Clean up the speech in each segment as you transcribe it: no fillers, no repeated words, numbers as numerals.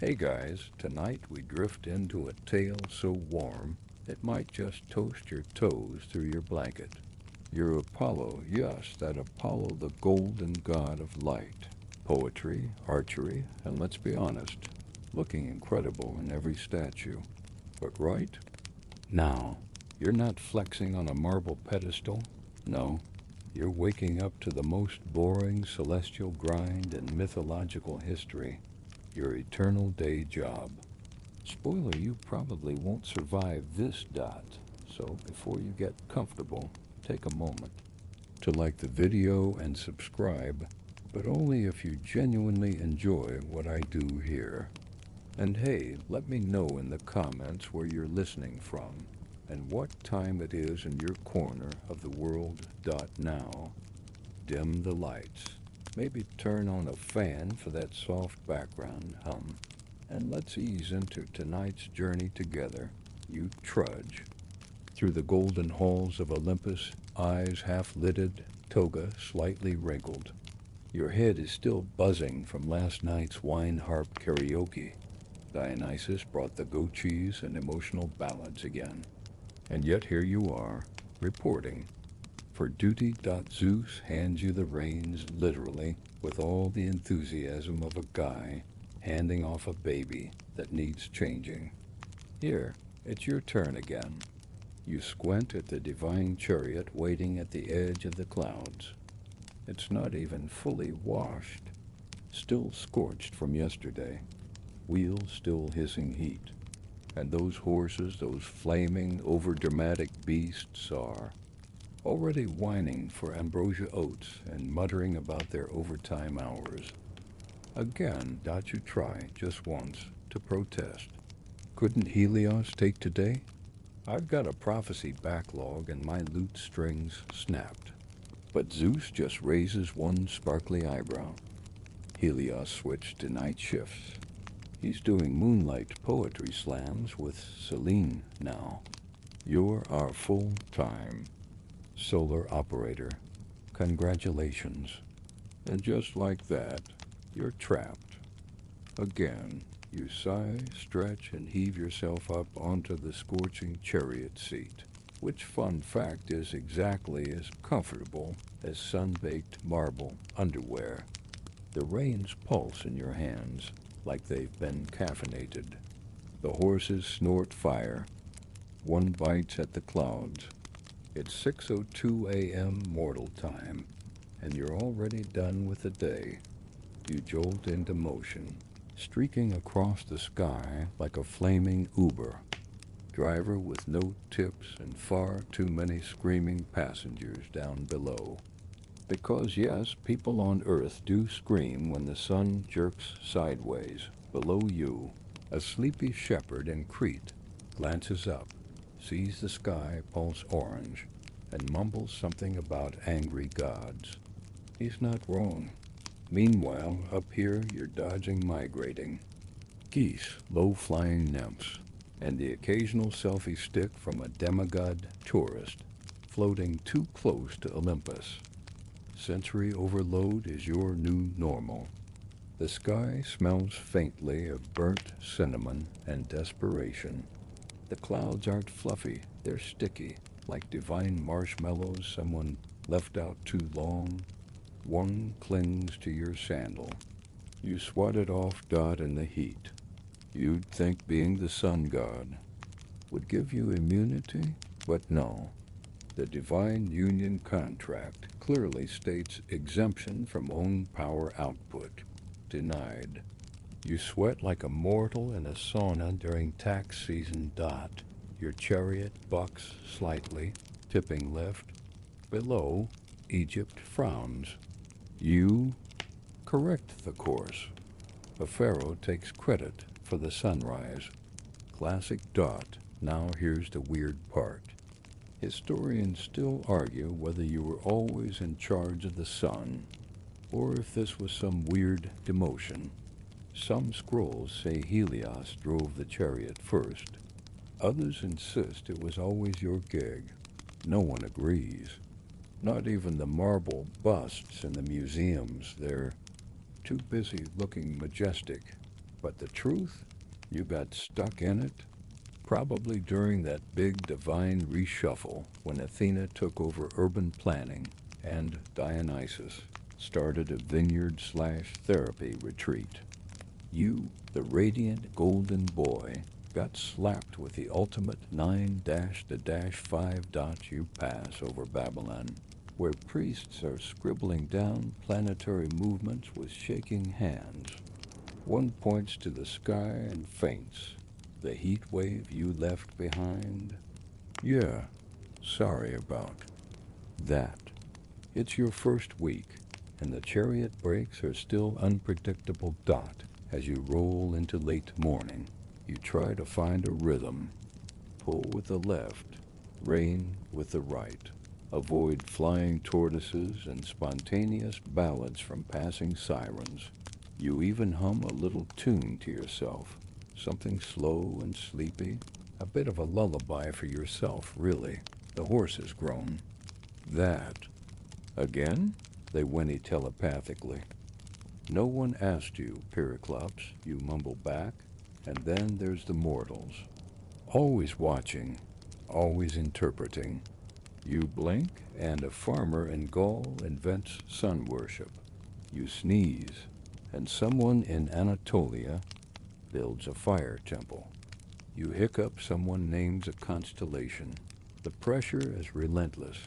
Hey guys, tonight we drift into a tale so warm it might just toast your toes through your blanket. You're Apollo, yes, that Apollo, the golden god of light, poetry, archery, and let's be honest, looking incredible in every statue. But right now, you're not flexing on a marble pedestal. No, you're waking up to the most boring celestial grind in mythological history, your eternal day job. Spoiler, you probably won't survive this dot, so before you get comfortable, take a moment to like the video and subscribe, but only if you genuinely enjoy what I do here. And hey, let me know in the comments where you're listening from and what time it is in your corner of the world. Now, dim the lights. Maybe turn on a fan for that soft background hum. And let's ease into tonight's journey together. You trudge through the golden halls of Olympus, eyes half lidded, toga slightly wrinkled. Your head is still buzzing from last night's wine harp karaoke. Dionysus brought the goat cheese and emotional ballads again. And yet here you are, reporting. For duty. Zeus hands you the reins literally with all the enthusiasm of a guy handing off a baby that needs changing. Here, it's your turn again. You squint at the divine chariot waiting at the edge of the clouds. It's not even fully washed, still scorched from yesterday, wheels still hissing heat. And those horses, those flaming, overdramatic beasts are already whining for ambrosia oats and muttering about their overtime hours. Again, you try, just once, to protest. Couldn't Helios take today? I've got a prophecy backlog and my lute strings snapped. But Zeus just raises one sparkly eyebrow. Helios switched to night shifts. He's doing moonlight poetry slams with Selene now. You're our full-time solar operator. Congratulations. And just like that, you're trapped. Again, you sigh, stretch, and heave yourself up onto the scorching chariot seat, which, fun fact, is exactly as comfortable as sun-baked marble underwear. The reins pulse in your hands like they've been caffeinated. The horses snort fire. One bites at the clouds. It's 6:02 a.m. mortal time, and you're already done with the day. You jolt into motion, streaking across the sky like a flaming Uber. Driver with no tips and far too many screaming passengers down below. Because yes, people on Earth do scream when the sun jerks sideways. Below you, a sleepy shepherd in Crete glances up, sees the sky pulse orange, and mumbles something about angry gods. He's not wrong. Meanwhile, up here, you're dodging migrating geese, low-flying nymphs, and the occasional selfie stick from a demigod tourist floating too close to Olympus. Sensory overload is your new normal. The sky smells faintly of burnt cinnamon and desperation. The clouds aren't fluffy, they're sticky, like divine marshmallows someone left out too long. One clings to your sandal. You swat it off in the heat. You'd think being the sun god would give you immunity, but no. The divine union contract clearly states exemption from own power output. Denied. You sweat like a mortal in a sauna during tax season. Your chariot bucks slightly, tipping left. Below, Egypt frowns. You correct the course. A pharaoh takes credit for the sunrise. Classic. Now here's the weird part. Historians still argue whether you were always in charge of the sun, or if this was some weird demotion. Some scrolls say Helios drove the chariot first. Others insist it was always your gig. No one agrees. Not even the marble busts in the museums. They're too busy looking majestic. But the truth, you got stuck in it, probably during that big divine reshuffle when Athena took over urban planning and Dionysus started a vineyard/therapy retreat. You, the radiant golden boy, got slapped with the ultimate 9-5 dots you pass over Babylon, where priests are scribbling down planetary movements with shaking hands. One points to the sky and faints. The heat wave you left behind? Yeah, sorry about that. It's your first week, and the chariot brakes are still unpredictable dot as you roll into late morning. You try to find a rhythm. Pull with the left, rein with the right. Avoid flying tortoises and spontaneous ballads from passing sirens. You even hum a little tune to yourself, something slow and sleepy, a bit of a lullaby for yourself, really. The horse has grown. That. Again? They whinny telepathically. No one asked you, Pyriclops, you mumble back, and then there's the mortals. Always watching, always interpreting. You blink, and a farmer in Gaul invents sun worship. You sneeze, and someone in Anatolia builds a fire temple. You hiccup, someone names a constellation. The pressure is relentless.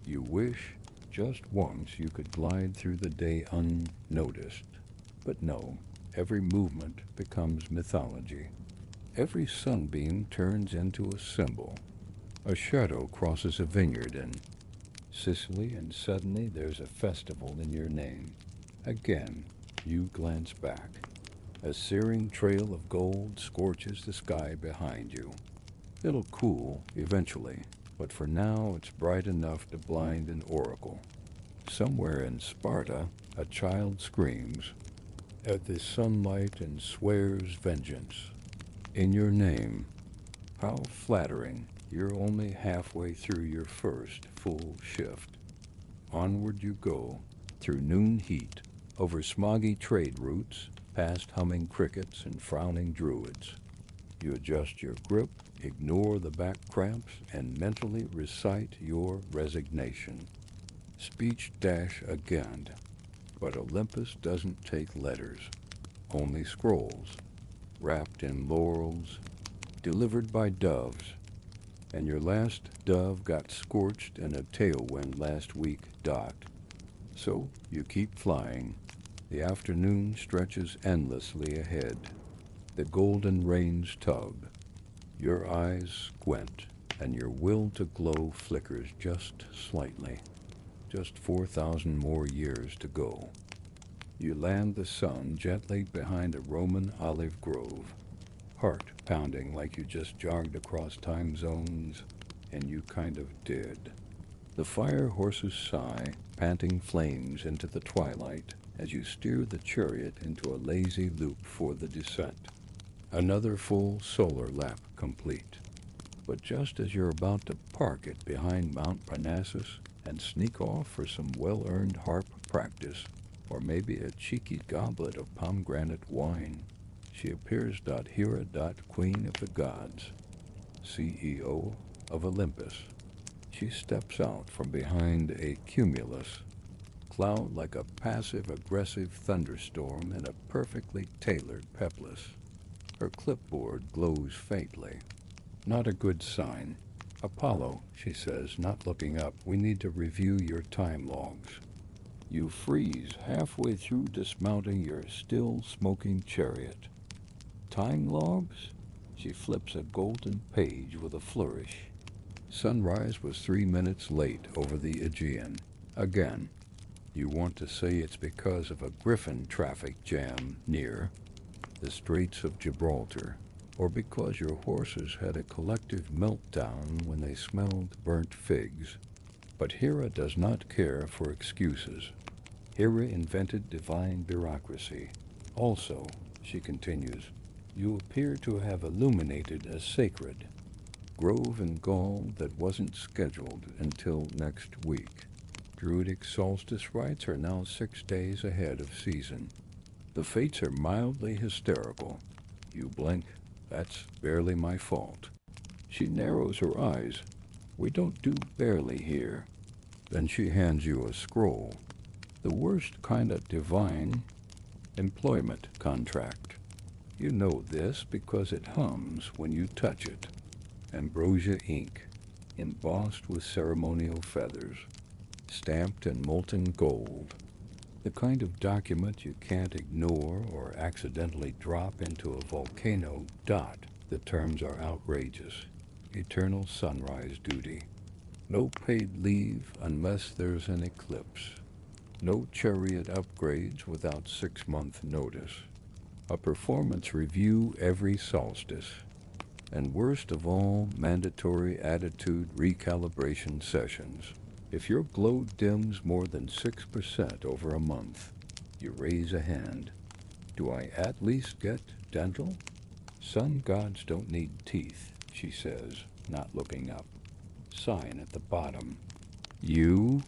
You wish, just once, you could glide through the day unnoticed. But no, every movement becomes mythology. Every sunbeam turns into a symbol. A shadow crosses a vineyard in Sicily, and suddenly there's a festival in your name. Again, you glance back. A searing trail of gold scorches the sky behind you. It'll cool eventually, but for now it's bright enough to blind an oracle. Somewhere in Sparta, a child screams at the sunlight and swears vengeance. In your name. How flattering. You're only halfway through your first full shift. Onward you go, through noon heat, over smoggy trade routes, past humming crickets and frowning druids. You adjust your grip, ignore the back cramps, and mentally recite your resignation. Speech dash again. But Olympus doesn't take letters, only scrolls, wrapped in laurels, delivered by doves. And your last dove got scorched in a tailwind last week, dot. So you keep flying. The afternoon stretches endlessly ahead. The golden reins tug. Your eyes squint, and your will to glow flickers just slightly. Just 4,000 more years to go. You land the sun gently behind a Roman olive grove. Heart pounding like you just jogged across time zones, and you kind of did. The fire horses sigh, panting flames into the twilight as you steer the chariot into a lazy loop for the descent. Another full solar lap complete. But just as you're about to park it behind Mount Parnassus and sneak off for some well-earned harp practice, or maybe a cheeky goblet of pomegranate wine, she appears. Hera. Queen of the gods, CEO of Olympus. She steps out from behind a cumulus cloud like a passive-aggressive thunderstorm in a perfectly tailored peplus. Her clipboard glows faintly. Not a good sign. Apollo, she says, not looking up, we need to review your time logs. You freeze halfway through dismounting your still-smoking chariot. Time logs? She flips a golden page with a flourish. Sunrise was 3 minutes late over the Aegean. Again. You want to say it's because of a griffin traffic jam near the Straits of Gibraltar, or because your horses had a collective meltdown when they smelled burnt figs. But Hera does not care for excuses. Hera invented divine bureaucracy. Also, she continues, you appear to have illuminated a sacred grove in Gaul that wasn't scheduled until next week. Druidic solstice rites are now 6 days ahead of season. The fates are mildly hysterical. You blink. That's barely my fault. She narrows her eyes. We don't do barely here. Then she hands you a scroll. The worst kind of divine employment contract. You know this because it hums when you touch it. Ambrosia ink, embossed with ceremonial feathers, stamped in molten gold. The kind of document you can't ignore or accidentally drop into a volcano. The terms are outrageous. Eternal sunrise duty. No paid leave unless there's an eclipse. No chariot upgrades without 6-month notice. A performance review every solstice. And worst of all, mandatory attitude recalibration sessions. If your glow dims more than 6% over a month, you raise a hand. Do I at least get dental? Sun gods don't need teeth, she says, not looking up. Sign at the bottom. You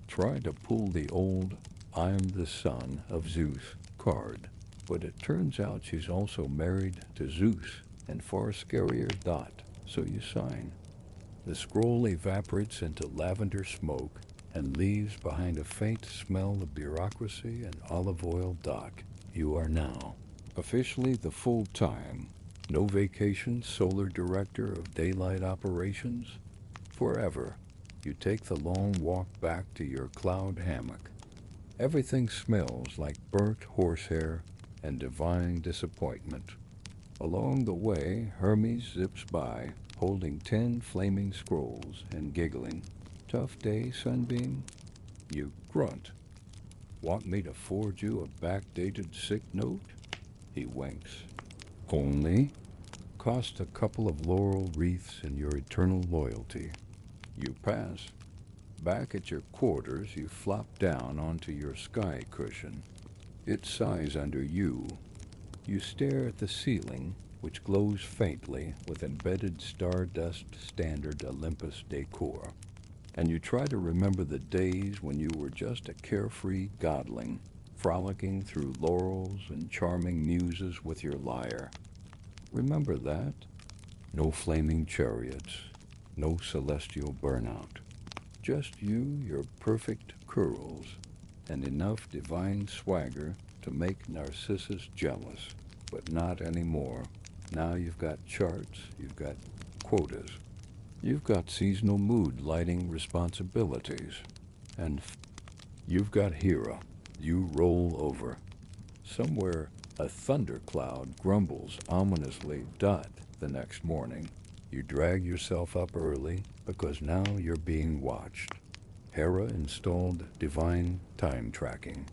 try to pull the old I'm the son of Zeus card, but it turns out she's also married to Zeus, and far scarier. So you sign. The scroll evaporates into lavender smoke and leaves behind a faint smell of bureaucracy and olive oil. You are now officially the full-time, no vacation solar director of daylight operations. Forever, you take the long walk back to your cloud hammock. Everything smells like burnt horsehair and divine disappointment. Along the way, Hermes zips by, holding 10 flaming scrolls and giggling. Tough day, Sunbeam? You grunt. Want me to forge you a backdated sick note? He winks. Only cost a couple of laurel wreaths and your eternal loyalty. You pass. Back at your quarters, you flop down onto your sky cushion. It sighs under you. You stare at the ceiling, which glows faintly with embedded stardust standard Olympus decor. And you try to remember the days when you were just a carefree godling, frolicking through laurels and charming muses with your lyre. Remember that? No flaming chariots, no celestial burnout. Just you, your perfect curls, and enough divine swagger to make Narcissus jealous. But not anymore. Now you've got charts, you've got quotas. You've got seasonal mood lighting responsibilities. And you've got Hera. You roll over. Somewhere a thundercloud grumbles ominously. The next morning, you drag yourself up early because now you're being watched. Hera installed divine time tracking.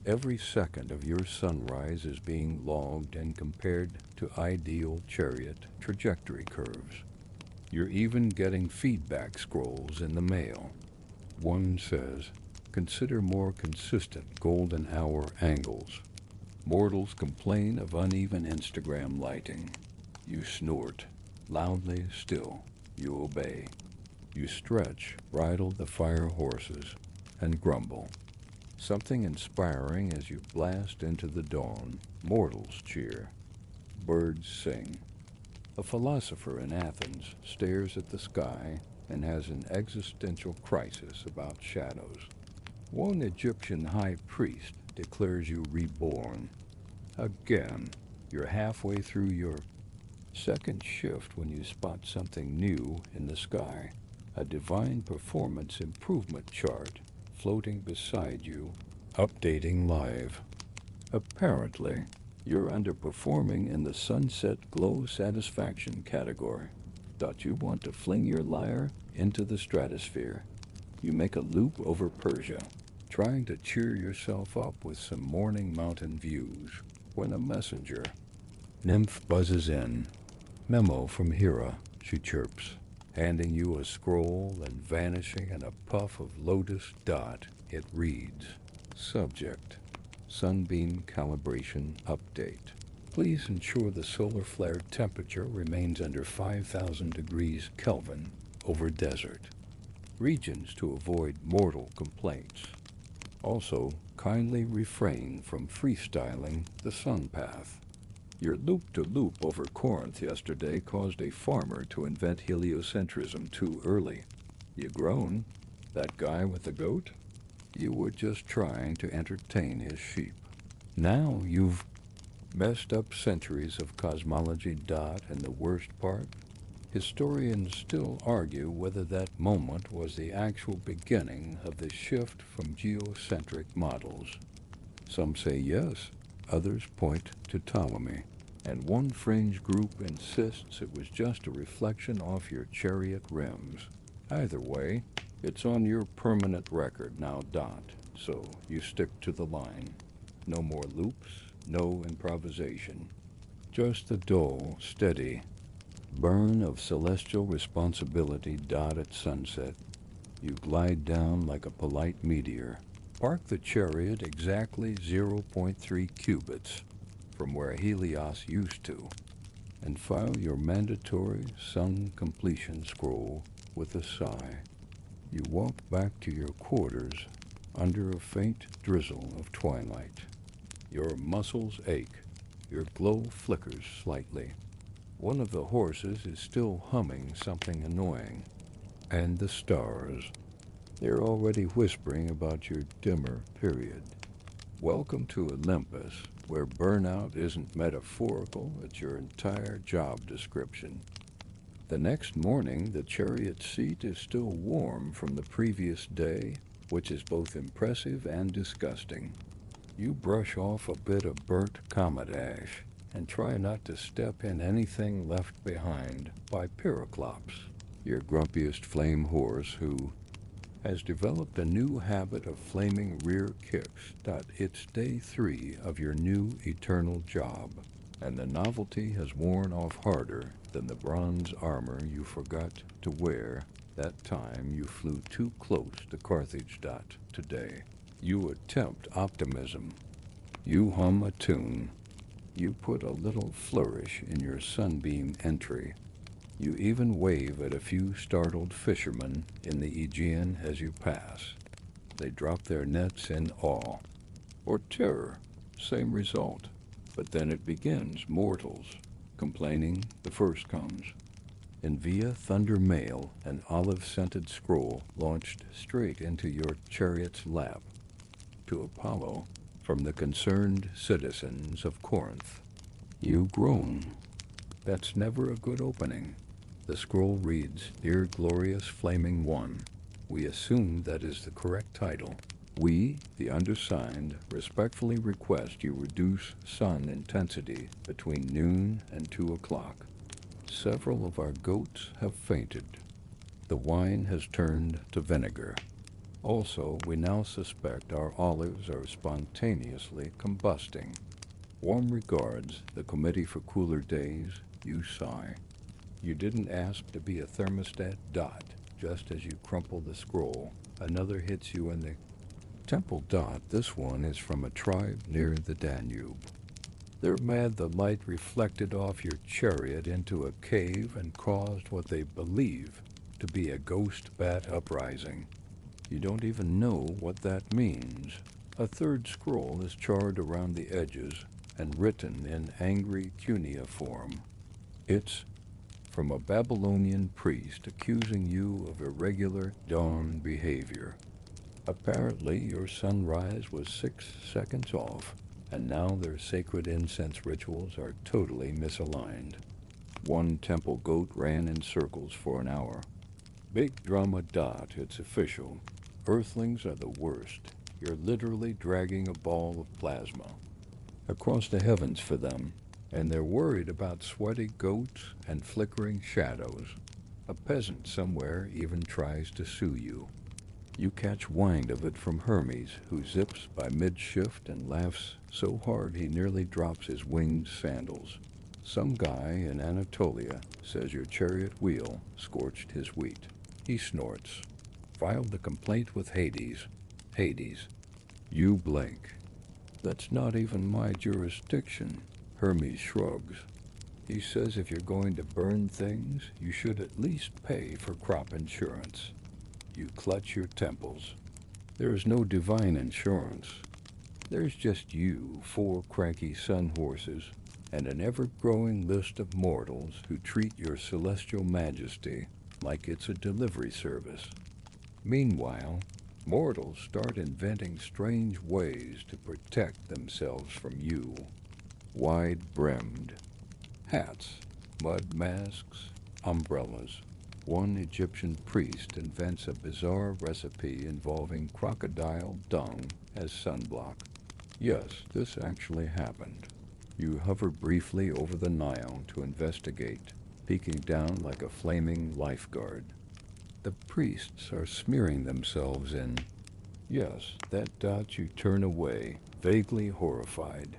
Every second of your sunrise is being logged and compared to ideal chariot trajectory curves. You're even getting feedback scrolls in the mail. One says, consider more consistent golden hour angles. Mortals complain of uneven Instagram lighting. You snort, loudly still. You obey. You stretch, bridle the fire horses, and grumble. Something inspiring as you blast into the dawn. Mortals cheer. Birds sing. A philosopher in Athens stares at the sky and has an existential crisis about shadows. One Egyptian high priest declares you reborn. Again, you're halfway through your second shift when you spot something new in the sky. A divine performance improvement chart floating beside you, updating live. Apparently, you're underperforming in the sunset glow satisfaction category. Thought you want to fling your lyre into the stratosphere. You make a loop over Persia, trying to cheer yourself up with some morning mountain views, when a messenger nymph buzzes in. Memo from Hera, she chirps, handing you a scroll and vanishing in a puff of lotus. It reads, Subject, Sunbeam Calibration Update. Please ensure the solar flare temperature remains under 5,000 degrees Kelvin over desert. Regions to avoid mortal complaints. Also, kindly refrain from freestyling the sun path. Your loop-to-loop over Corinth yesterday caused a farmer to invent heliocentrism too early. You groan? That guy with the goat? You were just trying to entertain his sheep. Now you've messed up centuries of cosmology. And the worst part? Historians still argue whether that moment was the actual beginning of the shift from geocentric models. Some say yes, others point to Ptolemy, and one fringe group insists it was just a reflection off your chariot rims. Either way, it's on your permanent record now. So you stick to the line. No more loops, no improvisation. Just the dull, steady burn of celestial responsibility. At sunset, you glide down like a polite meteor. Park the chariot exactly 0.3 cubits from where Helios used to, and file your mandatory sun completion scroll with a sigh. You walk back to your quarters under a faint drizzle of twilight. Your muscles ache. Your glow flickers slightly. One of the horses is still humming something annoying. And the stars, they're already whispering about your dimmer period. Welcome to Olympus, where burnout isn't metaphorical, it's your entire job description. The next morning, the chariot seat is still warm from the previous day, which is both impressive and disgusting. You brush off a bit of burnt comet ash and try not to step in anything left behind by Pyroclops, your grumpiest flame horse who has developed a new habit of flaming rear kicks. It's day 3 of your new eternal job, and the novelty has worn off harder than the bronze armor you forgot to wear that time you flew too close to Carthage. Today, you attempt optimism. You hum a tune. You put a little flourish in your sunbeam entry. You even wave at a few startled fishermen in the Aegean as you pass. They drop their nets in awe. Or terror, same result. But then it begins. Mortals, complaining, the first comes. And via thunder mail, an olive-scented scroll launched straight into your chariot's lap. To Apollo, from the concerned citizens of Corinth. You groan. That's never a good opening. The scroll reads, Dear Glorious Flaming One, we assume that is the correct title. We, the undersigned, respectfully request you reduce sun intensity between noon and 2 o'clock. Several of our goats have fainted. The wine has turned to vinegar. Also, we now suspect our olives are spontaneously combusting. Warm regards, the Committee for Cooler Days. You sigh. You didn't ask to be a thermostat. Just as you crumple the scroll, another hits you in the temple. This one is from a tribe near the Danube. They're mad the light reflected off your chariot into a cave and caused what they believe to be a ghost bat uprising. You don't even know what that means. A third scroll is charred around the edges and written in angry cuneiform. It's from a Babylonian priest accusing you of irregular dawn behavior. Apparently, your sunrise was 6 seconds off, and now their sacred incense rituals are totally misaligned. One temple goat ran in circles for an hour. Big drama. It's official. Earthlings are the worst. You're literally dragging a ball of plasma across the heavens for them, and they're worried about sweaty goats and flickering shadows. A peasant somewhere even tries to sue you. You catch wind of it from Hermes, who zips by mid-shift and laughs so hard he nearly drops his winged sandals. Some guy in Anatolia says your chariot wheel scorched his wheat. He snorts. Filed a complaint with Hades. Hades. You blink. That's not even my jurisdiction. Hermes shrugs. He says if you're going to burn things, you should at least pay for crop insurance. You clutch your temples. There is no divine insurance. There's just you, 4 cranky sun horses, and an ever-growing list of mortals who treat your celestial majesty like it's a delivery service. Meanwhile, mortals start inventing strange ways to protect themselves from you. Wide-brimmed hats, mud masks, umbrellas. One Egyptian priest invents a bizarre recipe involving crocodile dung as sunblock. Yes, this actually happened. You hover briefly over the Nile to investigate, peeking down like a flaming lifeguard. The priests are smearing themselves in. Yes, that dot you turn away, vaguely horrified.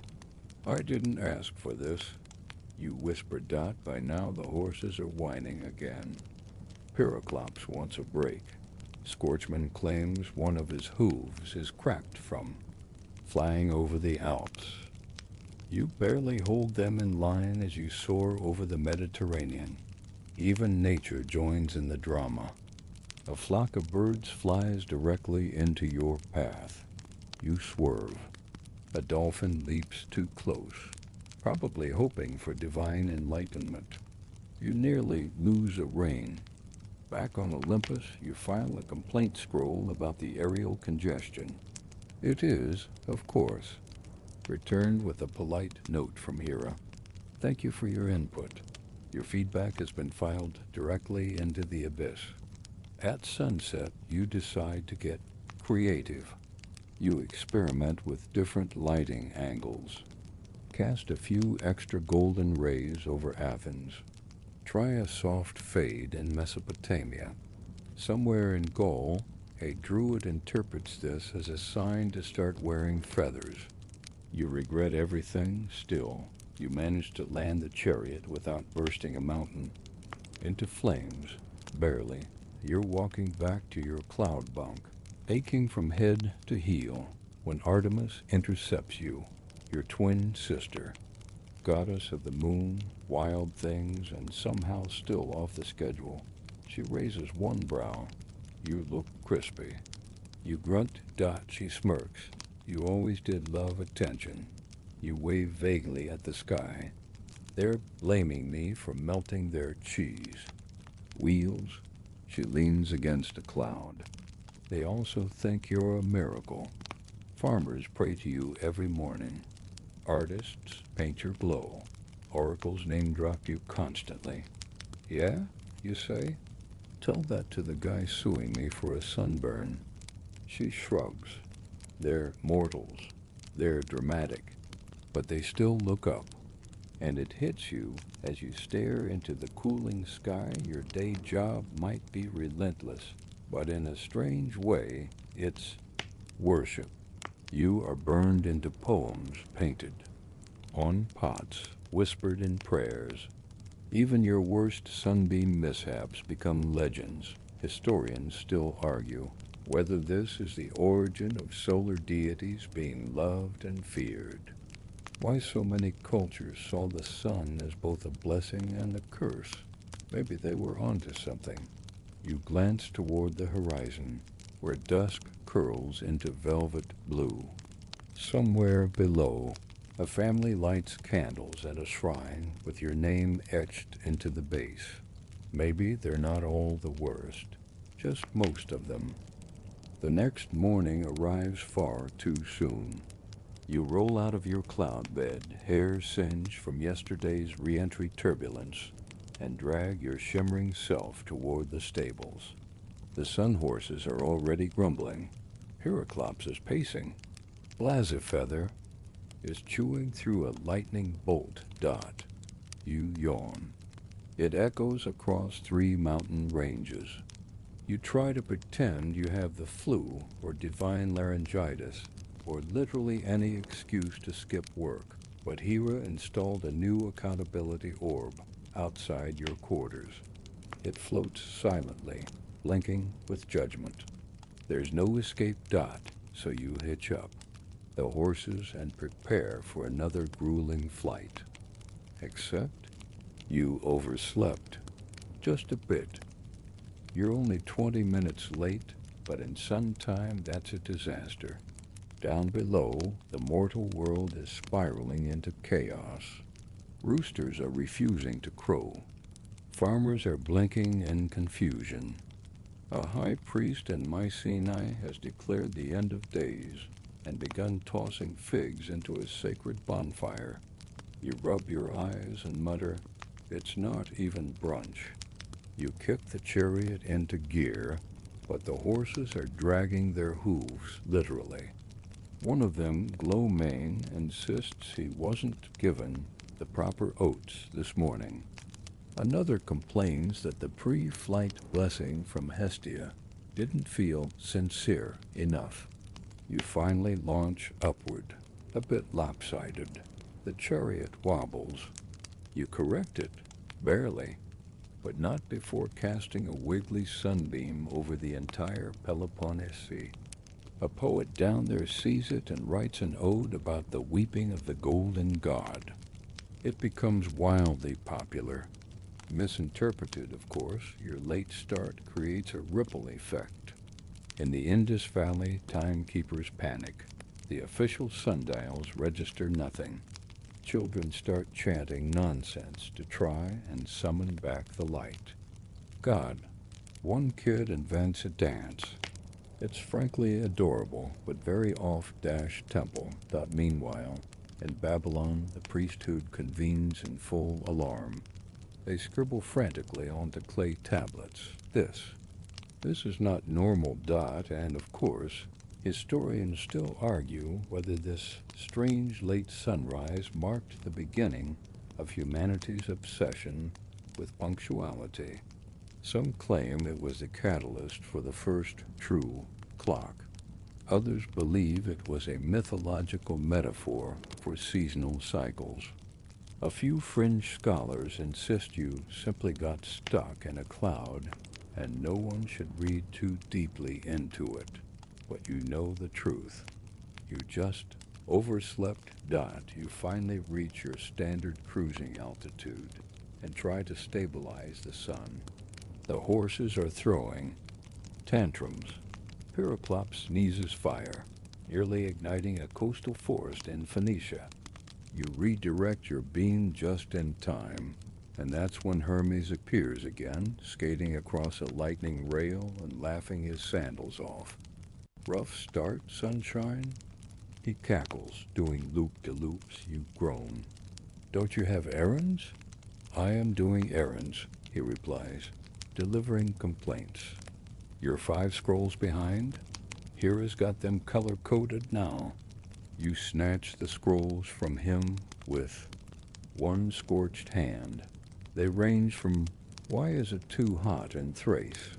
I didn't ask for this. You whisper Dot. By now the horses are whining again. Pyroclops wants a break. Scorchman claims one of his hooves is cracked from flying over the Alps. You barely hold them in line as you soar over the Mediterranean. Even nature joins in the drama. A flock of birds flies directly into your path. You swerve. A dolphin leaps too close, probably hoping for divine enlightenment. You nearly lose a rein. Back on Olympus, you file a complaint scroll about the aerial congestion. It is, of course, returned with a polite note from Hera. Thank you for your input. Your feedback has been filed directly into the abyss. At sunset, you decide to get creative. You experiment with different lighting angles. Cast a few extra golden rays over Athens. Try a soft fade in Mesopotamia. Somewhere in Gaul, a druid interprets this as a sign to start wearing feathers. You regret everything still. You manage to land the chariot without bursting a mountain. Into flames, barely. You're walking back to your cloud bunk, aching from head to heel, when Artemis intercepts you, your twin sister. Goddess of the moon, wild things, and somehow still off the schedule. She raises one brow. You look crispy. You grunt. Dot. She smirks. You always did love attention. You wave vaguely at the sky. They're blaming me for melting their cheese. Wheels. She leans against a cloud. They also think you're a miracle. Farmers pray to you every morning. Artists paint your glow. Oracles name drop you constantly. Yeah, you say? Tell that to the guy suing me for a sunburn. She shrugs. They're mortals. They're dramatic. But they still look up. And it hits you as you stare into the cooling sky. Your day job might be relentless, but in a strange way, it's worship. You are burned into poems painted on pots, whispered in prayers. Even your worst sunbeam mishaps become legends. Historians still argue whether this is the origin of solar deities being loved and feared. Why so many cultures saw the sun as both a blessing and a curse? Maybe they were onto something. You glance toward the horizon, where dusk curls into velvet blue. Somewhere below, a family lights candles at a shrine with your name etched into the base. Maybe they're not all the worst, just most of them. The next morning arrives far too soon. You roll out of your cloud bed, hair singed from yesterday's re-entry turbulence, and drag your shimmering self toward the stables. The sun horses are already grumbling. Heraclops is pacing. Blazefeather is chewing through a lightning bolt. Dot. You yawn. It echoes across 3 mountain ranges. You try to pretend you have the flu or divine laryngitis, or literally any excuse to skip work, but Hera installed a new accountability orb outside your quarters. It floats silently, blinking with judgment. There's no escape. Dot, so you hitch up the horses and prepare for another grueling flight. Except you overslept. Just a bit. You're only 20 minutes late, but in sun time that's a disaster. Down below, the mortal world is spiraling into chaos. Roosters are refusing to crow. Farmers are blinking in confusion. A high priest in Mycenae has declared the end of days and begun tossing figs into his sacred bonfire. You rub your eyes and mutter, "It's not even brunch." You kick the chariot into gear, but the horses are dragging their hooves, literally. One of them, Glowmane, insists he wasn't given the proper oats this morning. Another complains that the pre-flight blessing from Hestia didn't feel sincere enough. You finally launch upward, a bit lopsided. The chariot wobbles. You correct it, barely, but not before casting a wiggly sunbeam over the entire Peloponnese. A poet down there sees it and writes an ode about the weeping of the golden god. It becomes wildly popular. Misinterpreted, of course, your late start creates a ripple effect. In the Indus Valley, timekeepers panic. The official sundials register nothing. Children start chanting nonsense to try and summon back the light. God, one kid invents a dance. It's frankly adorable, but very off-tempo. Meanwhile, in Babylon, the priesthood convenes in full alarm. They scribble frantically onto clay tablets. This is not normal. And of course, historians still argue whether this strange late sunrise marked the beginning of humanity's obsession with punctuality. Some claim it was the catalyst for the first true clock. Others believe it was a mythological metaphor for seasonal cycles. A few fringe scholars insist you simply got stuck in a cloud and no one should read too deeply into it. But you know the truth. You just overslept. You finally reach your standard cruising altitude and try to stabilize the sun. The horses are throwing tantrums. Pyroclops sneezes fire, nearly igniting a coastal forest in Phoenicia. You redirect your beam just in time, and that's when Hermes appears again, skating across a lightning rail and laughing his sandals off. "Rough start, sunshine?" He cackles, doing loop-de-loops. You groan. "Don't you have errands?" "I am doing errands," he replies, delivering complaints. "You're 5 scrolls behind? Hera's got them color-coded now." You snatch the scrolls from him with one scorched hand. They range from, "Why is it too hot in Thrace?"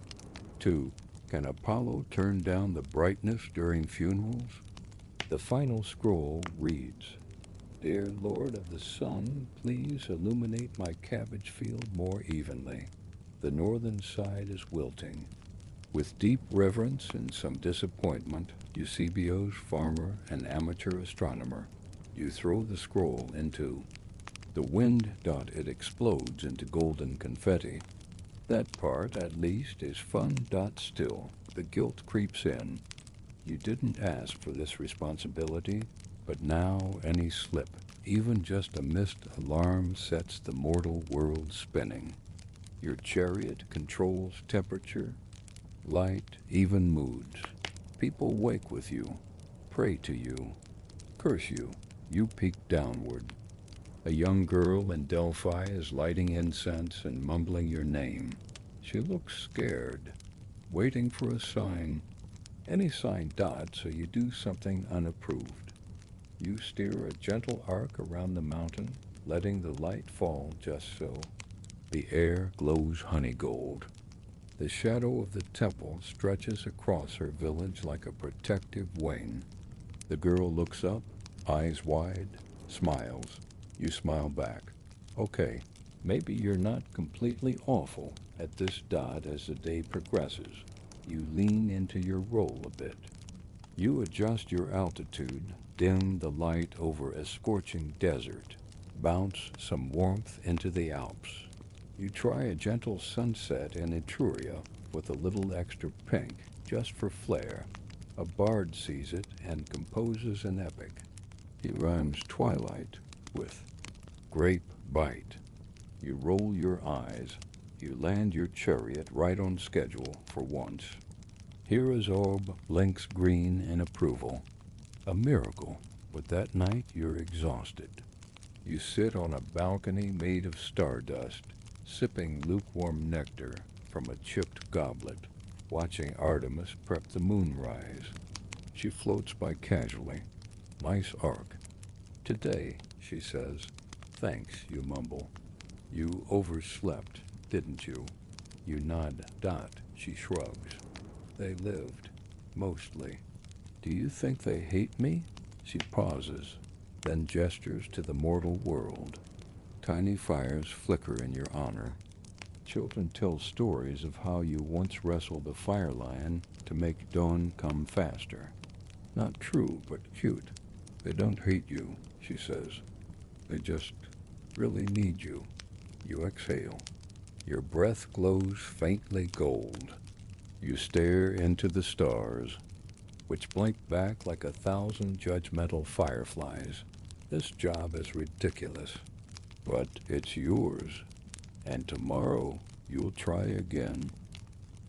to, "Can Apollo turn down the brightness during funerals?" The final scroll reads, "Dear Lord of the Sun, please illuminate my cabbage field more evenly. The northern side is wilting." With deep reverence and some disappointment, Eusebius, farmer and amateur astronomer, you throw the scroll into the wind. It explodes into golden confetti. That part, at least, is fun. Still, the guilt creeps in. You didn't ask for this responsibility, but now any slip, even just a missed alarm, sets the mortal world spinning. Your chariot controls temperature, light, even moods. People wake with you, pray to you, curse you. You peek downward. A young girl in Delphi is lighting incense and mumbling your name. She looks scared, waiting for a sign. Any sign. So you do something unapproved. You steer a gentle arc around the mountain, letting the light fall just so. The air glows honey gold. The shadow of the temple stretches across her village like a protective wing. The girl looks up, eyes wide, smiles. You smile back. Okay, maybe you're not completely awful at this. As the day progresses, you lean into your role a bit. You adjust your altitude, dim the light over a scorching desert, bounce some warmth into the Alps. You try a gentle sunset in Etruria with a little extra pink, just for flair. A bard sees it and composes an epic. He rhymes twilight with grape bite. You roll your eyes. You land your chariot right on schedule for once. Hero's orb blinks green in approval. A miracle, but that night you're exhausted. You sit on a balcony made of stardust, sipping lukewarm nectar from a chipped goblet, watching Artemis prep the moonrise. She floats by casually. Nice arc. Today, she says. Thanks, you mumble. You overslept, didn't you? You nod. She shrugs. They lived, mostly. Do you think they hate me? She pauses, then gestures to the mortal world. Tiny fires flicker in your honor. Children tell stories of how you once wrestled a fire lion to make dawn come faster. Not true, but cute. They don't hate you, she says. They just really need you. You exhale. Your breath glows faintly gold. You stare into the stars, which blink back like 1,000 judgmental fireflies. This job is ridiculous, but it's yours. And tomorrow you'll try again.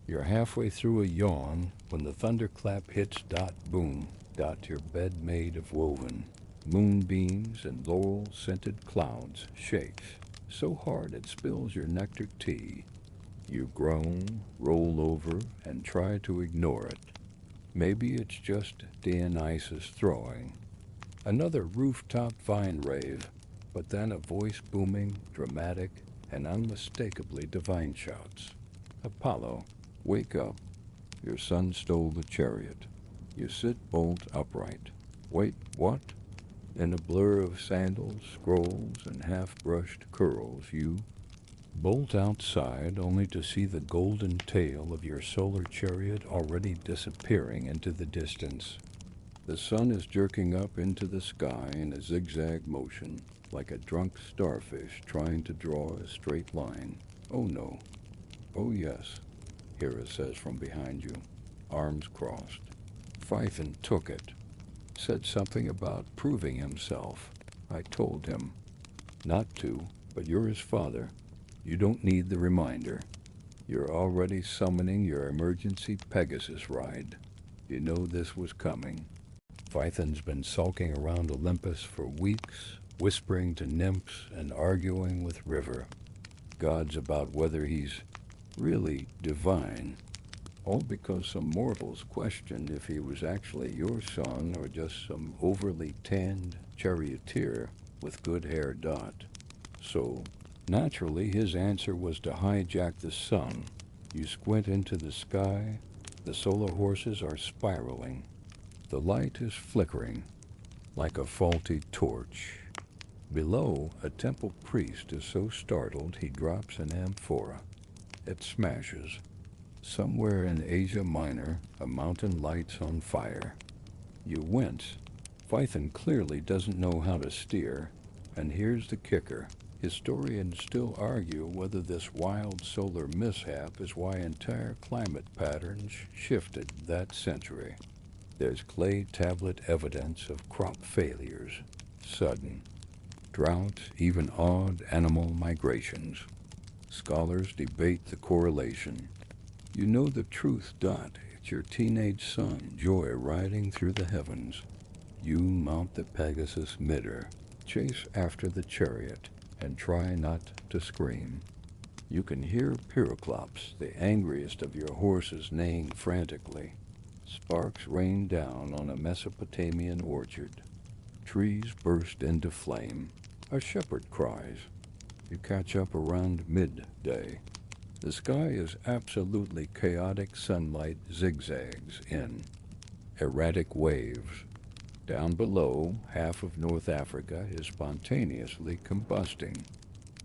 You're halfway through a yawn when the thunderclap hits boom, your bed made of woven. Moonbeams and laurel-scented clouds shakes so hard it spills your nectar tea. You groan, roll over, and try to ignore it. Maybe it's just Dionysus throwing. Another rooftop vine rave, but then a voice booming, dramatic, and unmistakably divine shouts. Apollo, wake up. Your son stole the chariot. You sit bolt upright. Wait, what? In a blur of sandals, scrolls, and half-brushed curls, you bolt outside only to see the golden tail of your solar chariot already disappearing into the distance. The sun is jerking up into the sky in a zigzag motion, like a drunk starfish trying to draw a straight line. Oh no. Oh yes, Hera says from behind you, arms crossed. Phaethon took it. Said something about proving himself. I told him. Not to, but you're his father. You don't need the reminder. You're already summoning your emergency Pegasus ride. You know this was coming. Phaethon's been sulking around Olympus for weeks, whispering to nymphs and arguing with River. Gods about whether he's really divine. All because some mortals questioned if he was actually your son or just some overly tanned charioteer with good hair. So, naturally, his answer was to hijack the sun. You squint into the sky. The solar horses are spiraling. The light is flickering, like a faulty torch. Below, a temple priest is so startled he drops an amphora. It smashes. Somewhere in Asia Minor, a mountain lights on fire. You wince. Phaethon clearly doesn't know how to steer. And here's the kicker. Historians still argue whether this wild solar mishap is why entire climate patterns shifted that century. There's clay tablet evidence of crop failures, sudden droughts, even odd animal migrations. Scholars debate the correlation. You know the truth. It's your teenage son, Joy, riding through the heavens. You mount the Pegasus midder, chase after the chariot, and try not to scream. You can hear Pyroclops, the angriest of your horses, neighing frantically. Sparks rain down on a Mesopotamian orchard. Trees burst into flame. A shepherd cries. You catch up around midday. The sky is absolutely chaotic. Sunlight zigzags in erratic waves. Down below, half of North Africa is spontaneously combusting.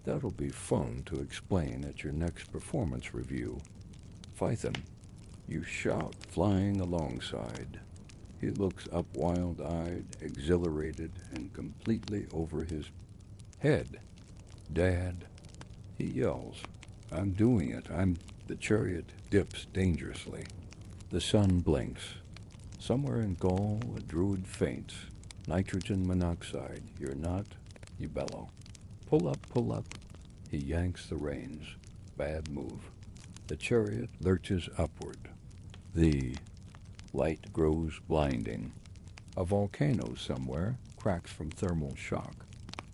That'll be fun to explain at your next performance review. Phaethon, you shout, flying alongside. He looks up wild-eyed, exhilarated, and completely over his head. Dad, he yells. I'm doing it. The chariot dips dangerously. The sun blinks. Somewhere in Gaul, a druid faints. Nitrogen monoxide. You're not, you bellow. Pull up, pull up. He yanks the reins. Bad move. The chariot lurches upward. The light grows blinding. A volcano somewhere cracks from thermal shock.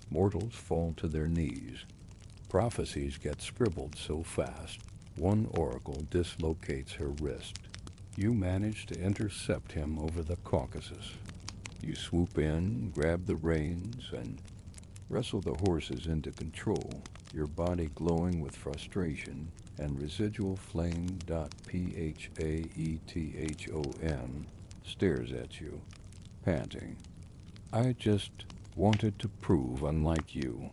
Mortals fall to their knees. Prophecies get scribbled so fast, one oracle dislocates her wrist. You manage to intercept him over the Caucasus. You swoop in, grab the reins, and wrestle the horses into control, your body glowing with frustration, and residual flame. Phaethon stares at you, panting. I just wanted to prove unlike you.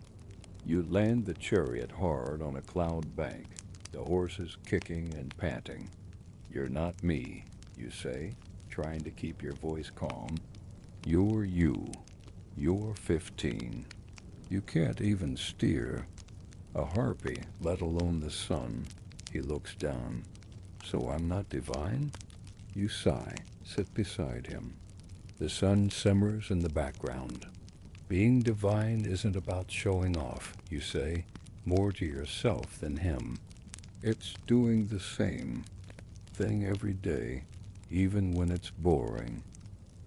You land the chariot hard on a cloud bank, the horses kicking and panting. You're not me, you say, trying to keep your voice calm. You're you. You're 15. You can't even steer. A harpy, let alone the sun. He looks down. So I'm not divine? You sigh, sit beside him. The sun simmers in the background. Being divine isn't about showing off, you say, more to yourself than him. It's doing the same thing every day, even when it's boring,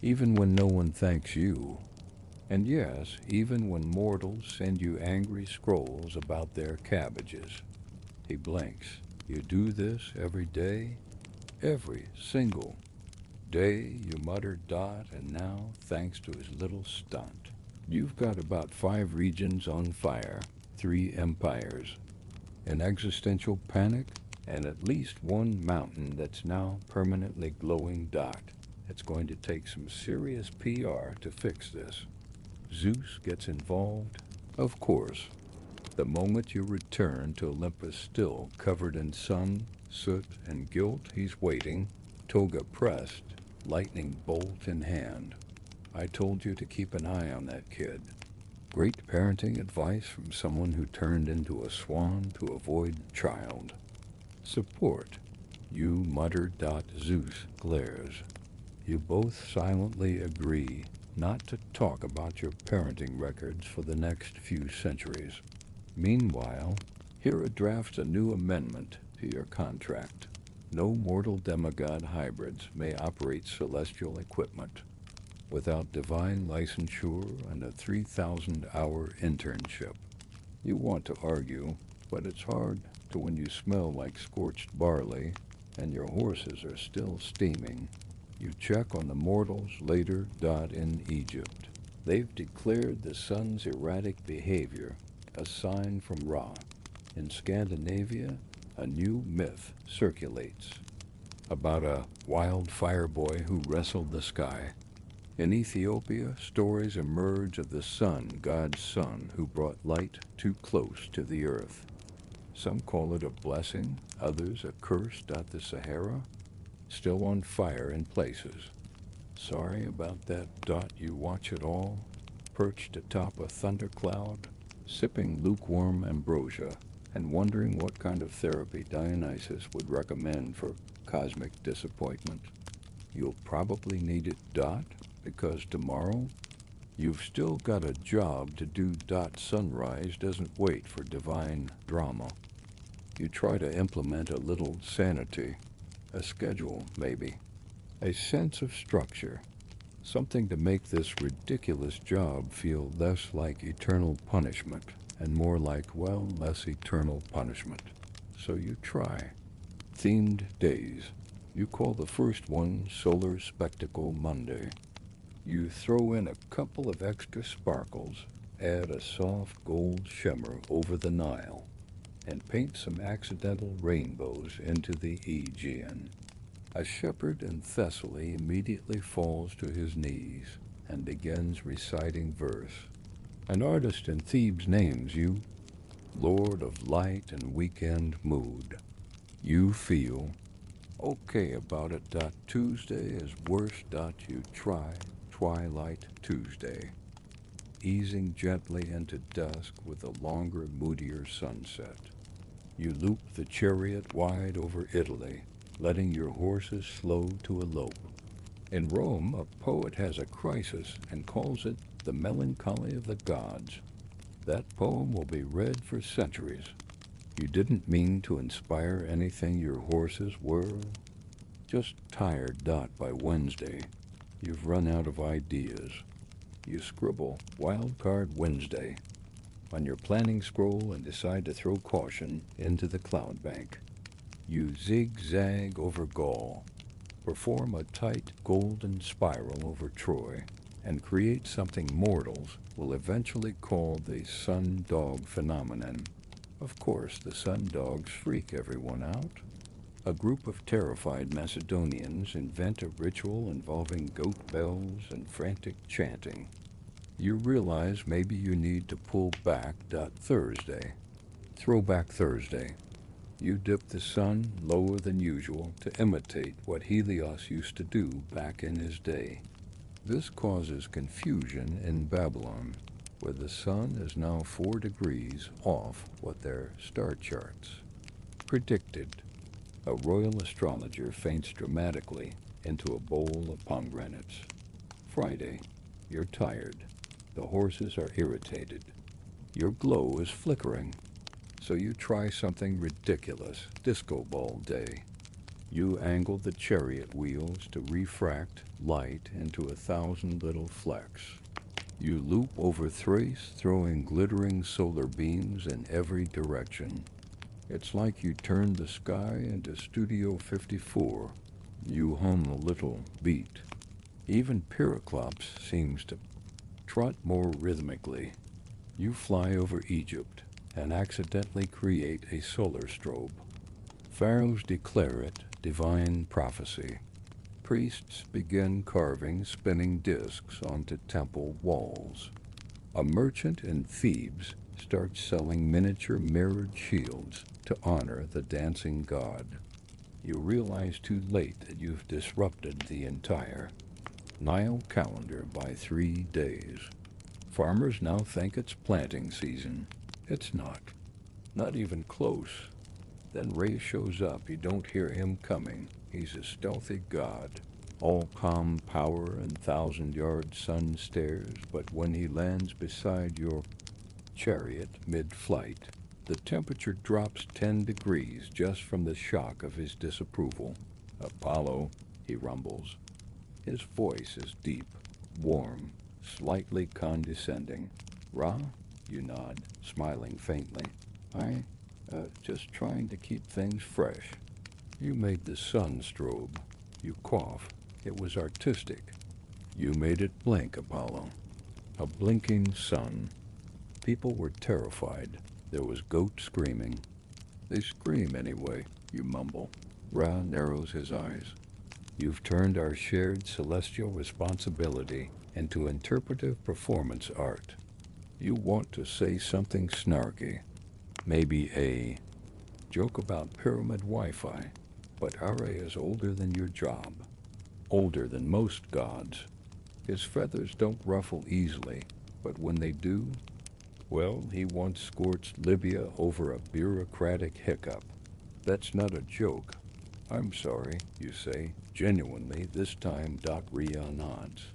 even when no one thanks you. And yes, even when mortals send you angry scrolls about their cabbages. He blinks. You do this every day? Every single day, you mutter. And now, thanks to his little stunt, you've got about 5 regions on fire, 3 empires, an existential panic, and at least 1 mountain that's now permanently glowing. It's going to take some serious PR to fix this. Zeus gets involved, of course. The moment you return to Olympus still covered in sun, soot, and guilt, he's waiting, toga pressed, lightning bolt in hand. I told you to keep an eye on that kid. Great parenting advice from someone who turned into a swan to avoid child. Support. You mutter. Zeus glares. You both silently agree not to talk about your parenting records for the next few centuries. Meanwhile, Hera drafts a new amendment to your contract. No mortal demigod hybrids may operate celestial equipment without divine licensure and a 3,000-hour internship. You want to argue, but it's hard to when you smell like scorched barley and your horses are still steaming. You check on the mortals later. In Egypt, they've declared the sun's erratic behavior a sign from Ra. In Scandinavia, a new myth circulates about a wild fire boy who wrestled the sky. In Ethiopia, stories emerge of the sun, God's son, who brought light too close to the earth. Some call it a blessing, others a curse. The Sahara, still on fire in places. Sorry about that. You watch it all, perched atop a thundercloud, sipping lukewarm ambrosia, and wondering what kind of therapy Dionysus would recommend for cosmic disappointment. You'll probably need it. Because tomorrow, you've still got a job to do. Sunrise doesn't wait for divine drama. You try to implement a little sanity, a schedule maybe, a sense of structure, something to make this ridiculous job feel less like eternal punishment and more like, well, less eternal punishment. So you try. Themed days. You call the first one Solar Spectacle Monday. You throw in a couple of extra sparkles, add a soft gold shimmer over the Nile, and paint some accidental rainbows into the Aegean. A shepherd in Thessaly immediately falls to his knees and begins reciting verse. An artist in Thebes names you Lord of Light and Weekend Mood. You feel okay about it. Tuesday is worse. You try Twilight Tuesday, easing gently into dusk with a longer, moodier sunset. You loop the chariot wide over Italy, letting your horses slow to a lope. In Rome, a poet has a crisis and calls it the melancholy of the gods. That poem will be read for centuries. You didn't mean to inspire anything your horses were. Just tired dot by Wednesday. You've run out of ideas. You scribble Wild Card Wednesday on your planning scroll and decide to throw caution into the cloud bank. You zigzag over Gaul, perform a tight golden spiral over Troy, and create something mortals will eventually call the sun dog phenomenon. Of course, the sun dogs freak everyone out. A group of terrified Macedonians invent a ritual involving goat bells and frantic chanting. You realize maybe you need to pull back Thursday. Throwback Thursday. You dip the sun lower than usual to imitate what Helios used to do back in his day. This causes confusion in Babylon, where the sun is now 4 degrees off what their star charts predicted. A royal astrologer faints dramatically into a bowl of pomegranates. Friday, you're tired. The horses are irritated. Your glow is flickering. So you try something ridiculous, disco ball day. You angle the chariot wheels to refract light into 1,000 little flecks. You loop over Thrace, throwing glittering solar beams in every direction. It's like you turned the sky into Studio 54. You hum a little beat. Even Pyroclops seems to trot more rhythmically. You fly over Egypt and accidentally create a solar strobe. Pharaohs declare it divine prophecy. Priests begin carving spinning discs onto temple walls. A merchant in Thebes starts selling miniature mirrored shields to honor the dancing god. You realize too late that you've disrupted the entire Nile calendar by 3 days. Farmers now think it's planting season. It's not. Not even close. Then Ray shows up. You don't hear him coming. He's a stealthy god. All calm power and 1,000-yard sun stares, but when he lands beside your chariot mid-flight, the temperature drops 10 degrees just from the shock of his disapproval. Apollo, he rumbles. His voice is deep, warm, slightly condescending. Ra, you nod, smiling faintly. Just trying to keep things fresh. You made the sun strobe. You cough. It was artistic. You made it blink, Apollo. A blinking sun. People were terrified. There was goat screaming. They scream anyway, you mumble. Ra narrows his eyes. You've turned our shared celestial responsibility into interpretive performance art. You want to say something snarky. Maybe a joke about pyramid Wi-Fi. But Ara is older than your job. Older than most gods. His feathers don't ruffle easily, but when they do, well, he once scorched Libya over a bureaucratic hiccup. That's not a joke. I'm sorry, you say, genuinely, this time Ria nods.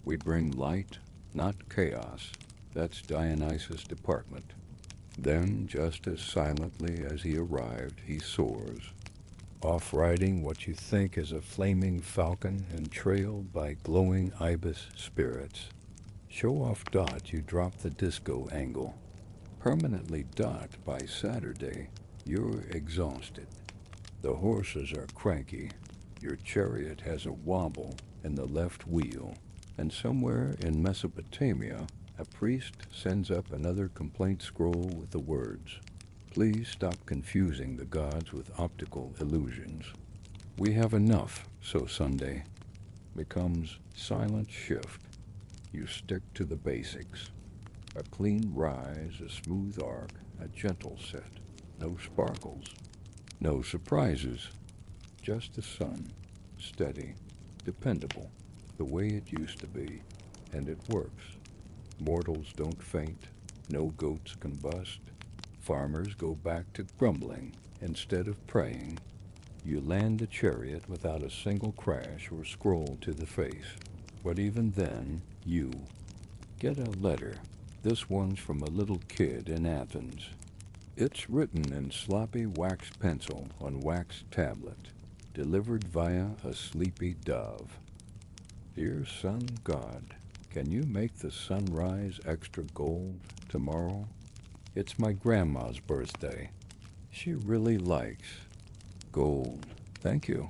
We bring light, not chaos. That's Dionysus' department. Then, just as silently as he arrived, he soars, off riding what you think is a flaming falcon and trailed by glowing ibis spirits. Show off Dot, you drop the disco angle. Permanently Dot by Saturday, you're exhausted. The horses are cranky. Your chariot has a wobble in the left wheel. And somewhere in Mesopotamia, a priest sends up another complaint scroll with the words, "Please stop confusing the gods with optical illusions." We have enough, so Sunday becomes silent shift. You stick to the basics. A clean rise, a smooth arc, a gentle set. No sparkles. No surprises. Just the sun. Steady. Dependable. The way it used to be. And it works. Mortals don't faint. No goats combust. Farmers go back to grumbling instead of praying. You land the chariot without a single crash or scroll to the face. But even then, you get a letter. This one's from a little kid in Athens. It's written in sloppy wax pencil on wax tablet, delivered via a sleepy dove. Dear sun god, can you make the sunrise extra gold tomorrow? It's my grandma's birthday. She really likes gold. Thank you.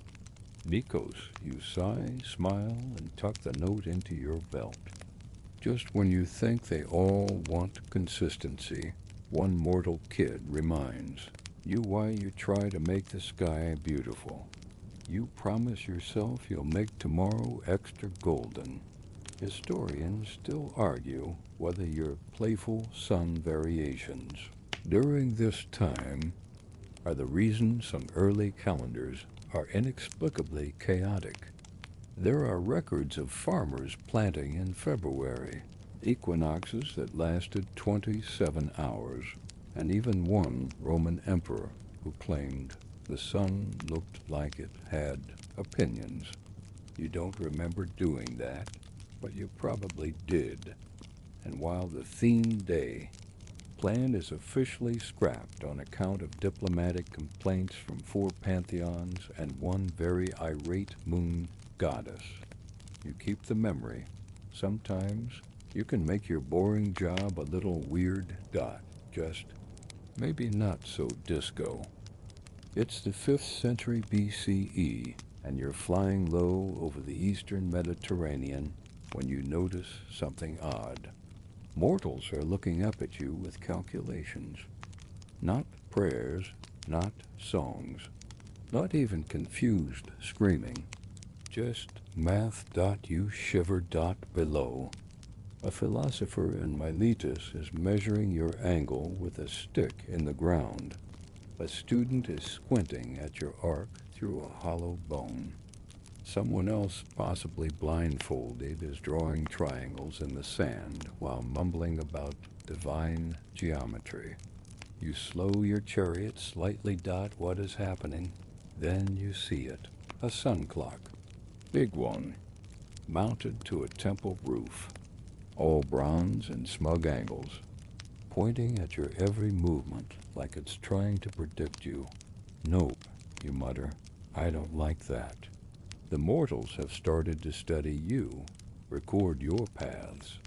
Nikos, you sigh, smile, and tuck the note into your belt. Just when you think they all want consistency, one mortal kid reminds you why you try to make the sky beautiful. You promise yourself you'll make tomorrow extra golden. Historians still argue whether your playful sun variations during this time are the reason some early calendars are inexplicably chaotic. There are records of farmers planting in February, equinoxes that lasted 27 hours, and even one Roman emperor who claimed the sun looked like it had opinions. You don't remember doing that, but you probably did. And while the theme day plan is officially scrapped on account of diplomatic complaints from 4 pantheons and one very irate moon goddess, you keep the memory. Sometimes you can make your boring job a little weird dot, just maybe not so disco. It's the 5th century BCE, and you're flying low over the eastern Mediterranean when you notice something odd. Mortals are looking up at you with calculations. Not prayers, not songs, not even confused screaming. Just math. You shiver. Below. A philosopher in Miletus is measuring your angle with a stick in the ground. A student is squinting at your arc through a hollow bone. Someone else, possibly blindfolded, is drawing triangles in the sand while mumbling about divine geometry. You slow your chariot slightly. What is happening? Then you see it. A sun clock. Big one. Mounted to a temple roof. All bronze and smug angles. Pointing at your every movement like it's trying to predict you. Nope, you mutter. I don't like that. The mortals have started to study you, record your paths,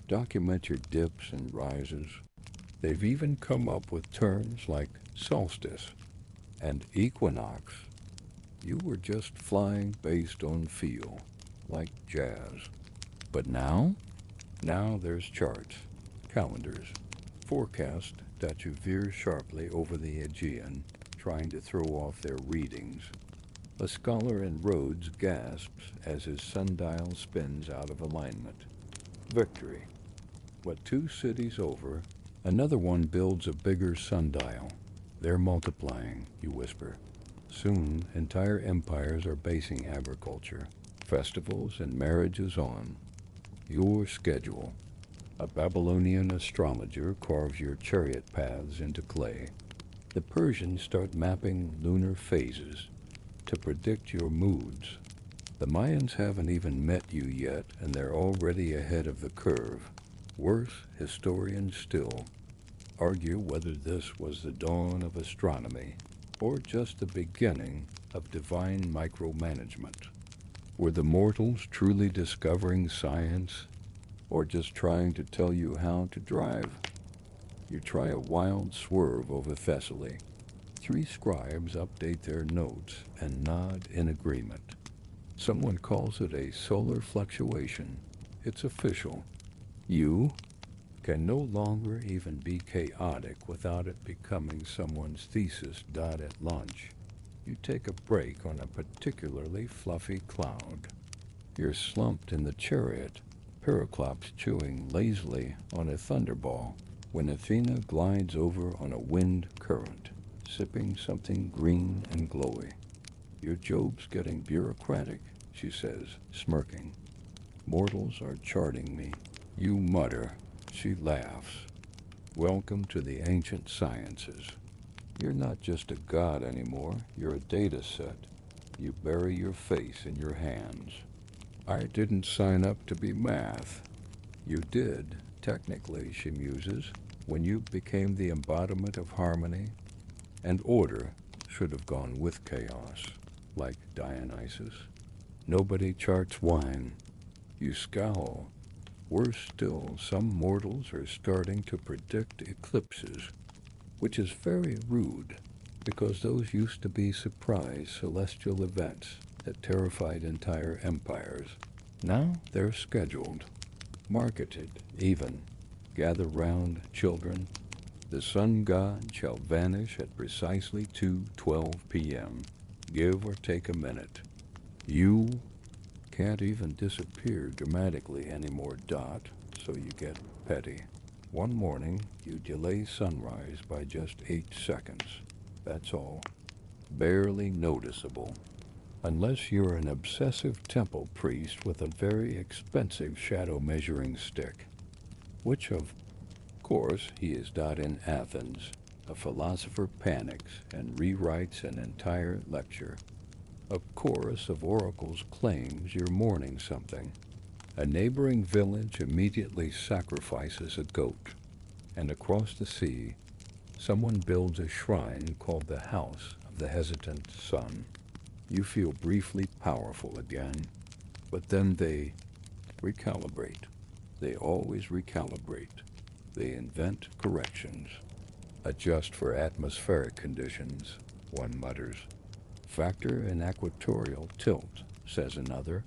document your dips and rises. They've even come up with terms like solstice and equinox. You were just flying based on feel, like jazz. But now there's charts, calendars, forecasts that you veer sharply over the Aegean, trying to throw off their readings. A scholar in Rhodes gasps as his sundial spins out of alignment. Victory. But 2 cities over, another one builds a bigger sundial. They're multiplying, you whisper. Soon, entire empires are basing agriculture, festivals, and marriages on your schedule. A Babylonian astrologer carves your chariot paths into clay. The Persians start mapping lunar phases to predict your moods. The Mayans haven't even met you yet, and they're already ahead of the curve. Worse, historians still argue whether this was the dawn of astronomy or just the beginning of divine micromanagement. Were the mortals truly discovering science, or just trying to tell you how to drive? You try a wild swerve over Thessaly. 3 scribes update their notes and nod in agreement. Someone calls it a solar fluctuation. It's official. You can no longer even be chaotic without it becoming someone's thesis. At lunch, you take a break on a particularly fluffy cloud. You're slumped in the chariot, Periclops chewing lazily on a thunderball, when Athena glides over on a wind current, sipping something green and glowy. Your Job's getting bureaucratic, she says, smirking. Mortals are charting me. You mutter. She laughs. Welcome to the ancient sciences. You're not just a god anymore, you're a data set. You bury your face in your hands. I didn't sign up to be math. You did, technically, she muses, when you became the embodiment of harmony, and order should have gone with chaos, like Dionysus. Nobody charts wine. You scowl. Worse still, some mortals are starting to predict eclipses, which is very rude, because those used to be surprise celestial events that terrified entire empires. Now they're scheduled, marketed even. Gather round, children. The sun god shall vanish at precisely 2:12 p.m. Give or take a minute. You can't even disappear dramatically anymore, Dot, so you get petty. One morning, you delay sunrise by just 8 seconds. That's all. Barely noticeable. Unless you're an obsessive temple priest with a very expensive shadow measuring stick. Which, of course, he is not in Athens. A philosopher panics and rewrites an entire lecture. A chorus of oracles claims you're mourning something. A neighboring village immediately sacrifices a goat. And across the sea, someone builds a shrine called the House of the Hesitant Sun. You feel briefly powerful again, but then they recalibrate. They always recalibrate. They invent corrections. Adjust for atmospheric conditions, one mutters. Factor in equatorial tilt, says another.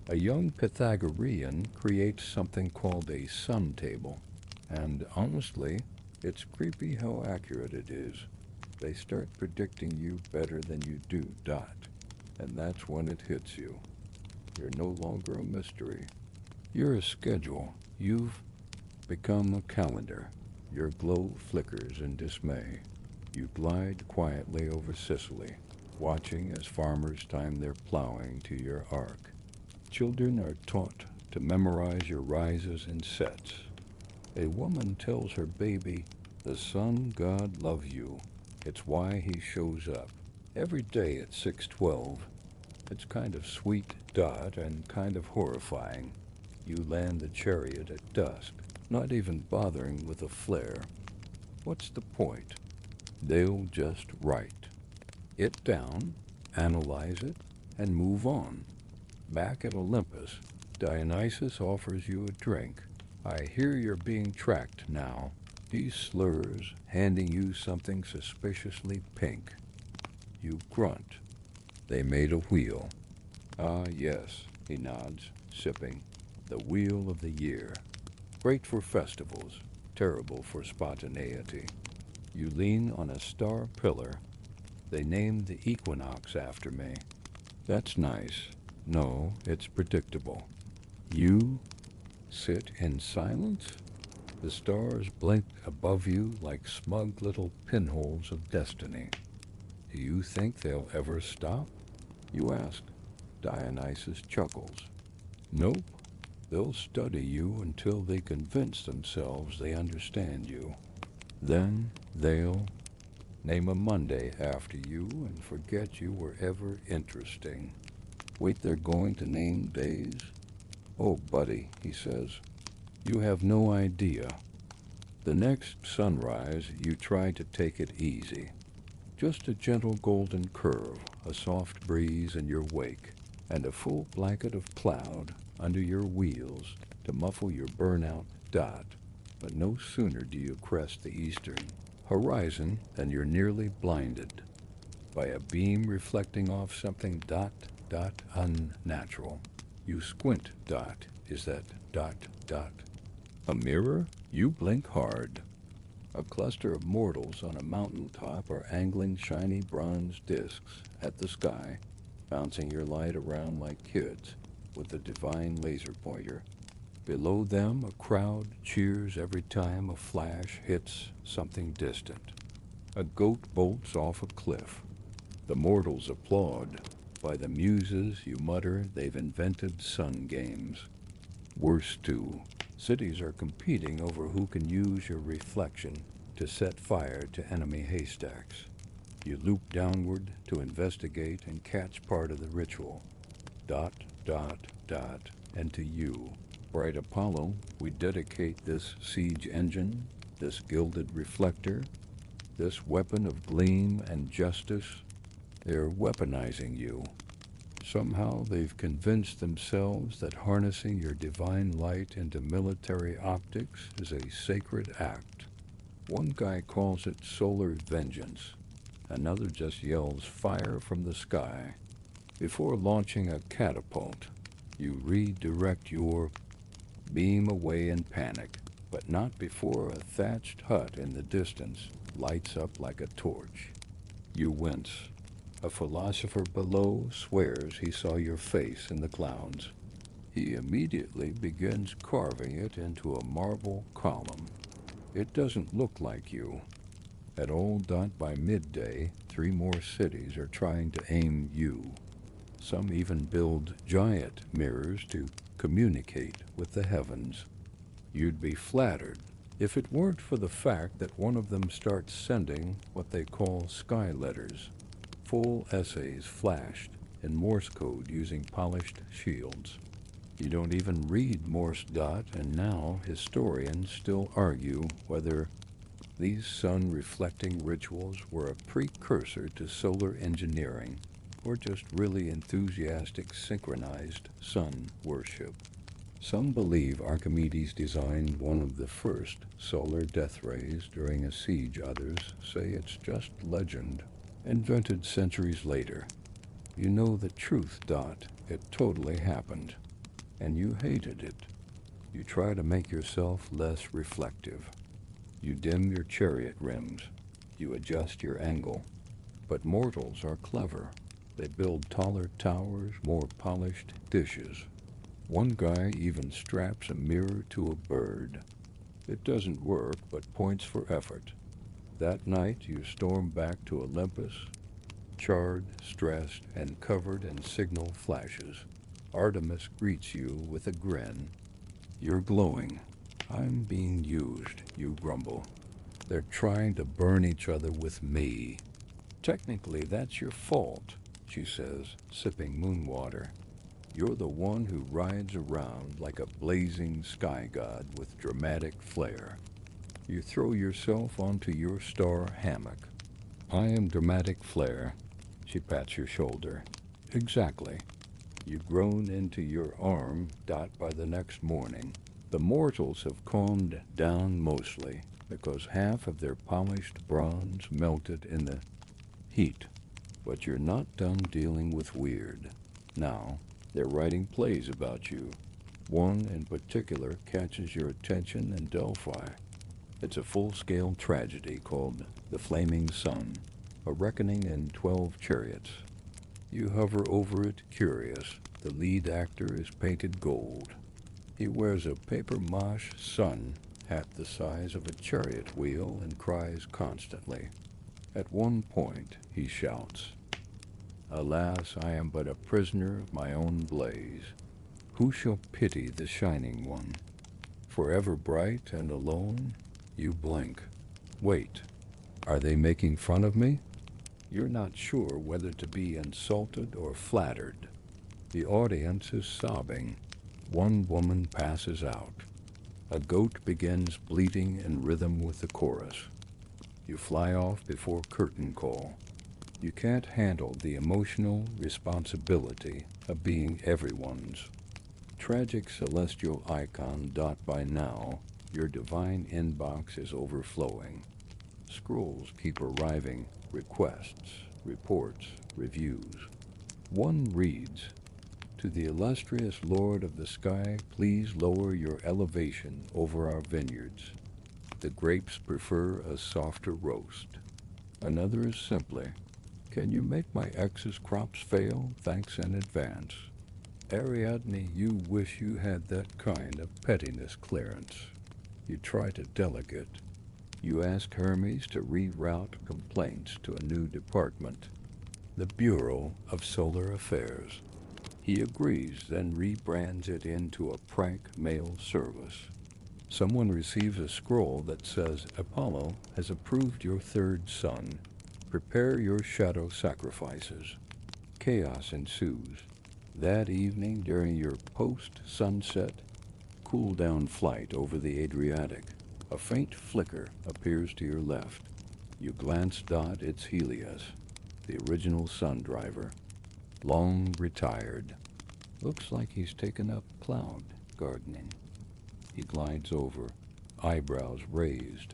A young Pythagorean creates something called a sun table. And honestly, it's creepy how accurate it is. They start predicting you better than you do, Dot. And that's when it hits you. You're no longer a mystery. You're a schedule. You've become a calendar. Your glow flickers in dismay. You glide quietly over Sicily, watching as farmers time their plowing to your arc. Children are taught to memorize your rises and sets. A woman tells her baby, the sun god loves you. It's why he shows up. Every day at 6:12. It's kind of sweet, Dot, and kind of horrifying. You land the chariot at dusk, not even bothering with a flare. What's the point? They'll just write it down, analyze it, and move on. Back at Olympus, Dionysus offers you a drink. I hear you're being tracked now. He slurs, handing you something suspiciously pink. You grunt. They made a wheel. Ah, yes, he nods, sipping. The wheel of the year. Great for festivals, terrible for spontaneity. You lean on a star pillar. They named the equinox after me. That's nice. No, it's predictable. You sit in silence? The stars blink above you like smug little pinholes of destiny. Do you think they'll ever stop? You ask. Dionysus chuckles. Nope. They'll study you until they convince themselves they understand you. Then they'll name a Monday after you and forget you were ever interesting. Wait, they're going to name days? Oh, buddy, he says, you have no idea. The next sunrise, you try to take it easy. Just a gentle golden curve, a soft breeze in your wake, and a full blanket of cloud under your wheels to muffle your burnout, Dot. But no sooner do you crest the eastern horizon than you're nearly blinded by a beam reflecting off something unnatural. You squint, Dot. Is that ... a mirror? You blink hard. A cluster of mortals on a mountaintop are angling shiny bronze discs at the sky, bouncing your light around like kids with a divine laser pointer. Below them, a crowd cheers every time a flash hits something distant. A goat bolts off a cliff. The mortals applaud. By the muses, you mutter, they've invented sun games. Worse too, cities are competing over who can use your reflection to set fire to enemy haystacks. You loop downward to investigate and catch part of the ritual. Dot, dot, dot, and to you, bright Apollo, we dedicate this siege engine, this gilded reflector, this weapon of gleam and justice. They're weaponizing you. Somehow they've convinced themselves that harnessing your divine light into military optics is a sacred act. One guy calls it solar vengeance. Another just yells fire from the sky. Before launching a catapult, you redirect your beam away in panic, but not before a thatched hut in the distance lights up like a torch. You wince. A philosopher below swears he saw your face in the clouds. He immediately begins carving it into a marble column. It doesn't look like you. At Old Dot by midday, 3 more cities are trying to aim you. Some even build giant mirrors to communicate with the heavens. You'd be flattered if it weren't for the fact that one of them starts sending what they call sky letters, full essays flashed in Morse code using polished shields. You don't even read Morse dot, and now historians still argue whether these sun-reflecting rituals were a precursor to solar engineering or just really enthusiastic synchronized sun worship. Some believe Archimedes designed one of the first solar death rays during a siege. Others say it's just legend, invented centuries later. You know the truth, Dot. It totally happened. And you hated it. You try to make yourself less reflective. You dim your chariot rims. You adjust your angle. But mortals are clever. They build taller towers, more polished dishes. One guy even straps a mirror to a bird. It doesn't work, but points for effort. That night you storm back to Olympus, charred, stressed, and covered in signal flashes. Artemis greets you with a grin. You're glowing. I'm being used, you grumble. They're trying to burn each other with me. Technically, that's your fault, she says, sipping moon water. You're the one who rides around like a blazing sky god with dramatic flair. You throw yourself onto your star hammock. I am dramatic flair. She pats your shoulder. Exactly. You've grown into your arm, Dot, by the next morning. The mortals have calmed down mostly because half of their polished bronze melted in the heat. But you're not done dealing with weird. Now, they're writing plays about you. One in particular catches your attention in Delphi. It's a full-scale tragedy called The Flaming Sun, a reckoning in 12 chariots. You hover over it, curious. The lead actor is painted gold. He wears a paper-mâche sun hat the size of a chariot wheel and cries constantly. At one point, he shouts, "Alas, I am but a prisoner of my own blaze. Who shall pity the shining one? Forever bright and alone, you blink. Wait, are they making fun of me?" You're not sure whether to be insulted or flattered. The audience is sobbing. One woman passes out. A goat begins bleating in rhythm with the chorus. You fly off before curtain call. You can't handle the emotional responsibility of being everyone's. Tragic celestial icon. Dot, by now, your divine inbox is overflowing. Scrolls keep arriving, requests, reports, reviews. One reads, "To the illustrious Lord of the Sky, please lower your elevation over our vineyards. The grapes prefer a softer roast." Another is simply, "Can you make my ex's crops fail? Thanks in advance." Ariadne, you wish you had that kind of pettiness clearance. You try to delegate. You ask Hermes to reroute complaints to a new department, the Bureau of Solar Affairs. He agrees, then rebrands it into a prank mail service. Someone receives a scroll that says, Apollo has approved your third son. Prepare your shadow sacrifices. Chaos ensues. That evening, during your post-sunset, cool-down flight over the Adriatic, a faint flicker appears to your left. You glance dot, it's Helios, the original sun driver, long retired. Looks like he's taken up cloud gardening. He glides over, eyebrows raised.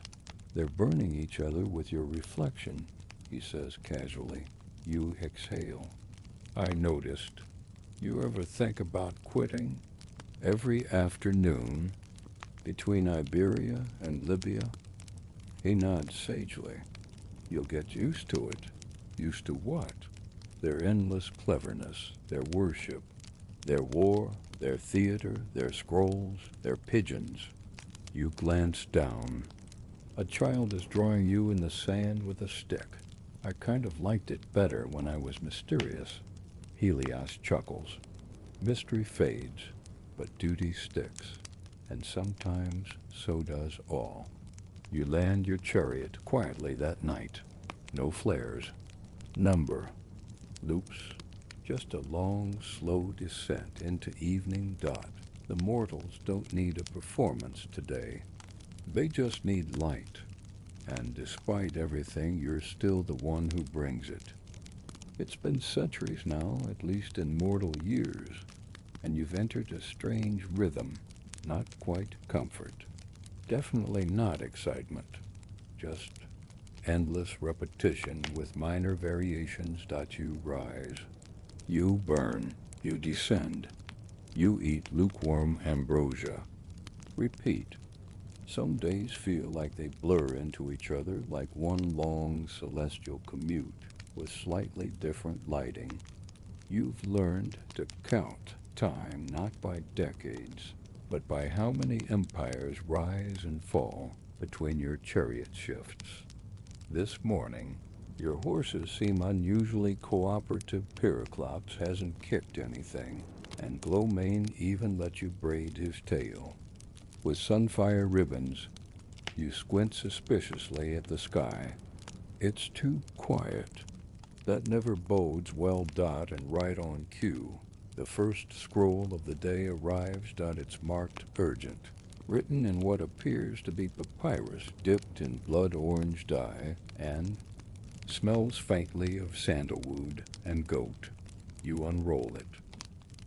They're burning each other with your reflection, he says casually. You exhale. I noticed. You ever think about quitting? Every afternoon, between Iberia and Libya, he nods sagely. You'll get used to it. Used to what? Their endless cleverness, their worship, their war, their theater, their scrolls, their pigeons. You glance down. A child is drawing you in the sand with a stick. I kind of liked it better when I was mysterious. Helios chuckles. Mystery fades, but duty sticks, and sometimes so does all. You land your chariot quietly that night. No flares. Number. Loops. Just a long, slow descent into evening dot. The mortals don't need a performance today. They just need light. And despite everything, you're still the one who brings it. It's been centuries now, at least in mortal years, and you've entered a strange rhythm, not quite comfort. Definitely not excitement, just endless repetition with minor variations. You rise. You burn. You descend. You eat lukewarm ambrosia. Repeat. Some days feel like they blur into each other like one long celestial commute with slightly different lighting. You've learned to count time not by decades, but by how many empires rise and fall between your chariot shifts. This morning, your horses seem unusually cooperative. Pyroclops hasn't kicked anything, and Glowmane even let you braid his tail. With sunfire ribbons, you squint suspiciously at the sky. It's too quiet. That never bodes well. And right on cue, the first scroll of the day arrives. It's marked urgent, written in what appears to be papyrus dipped in blood orange dye, and smells faintly of sandalwood and goat. You unroll it.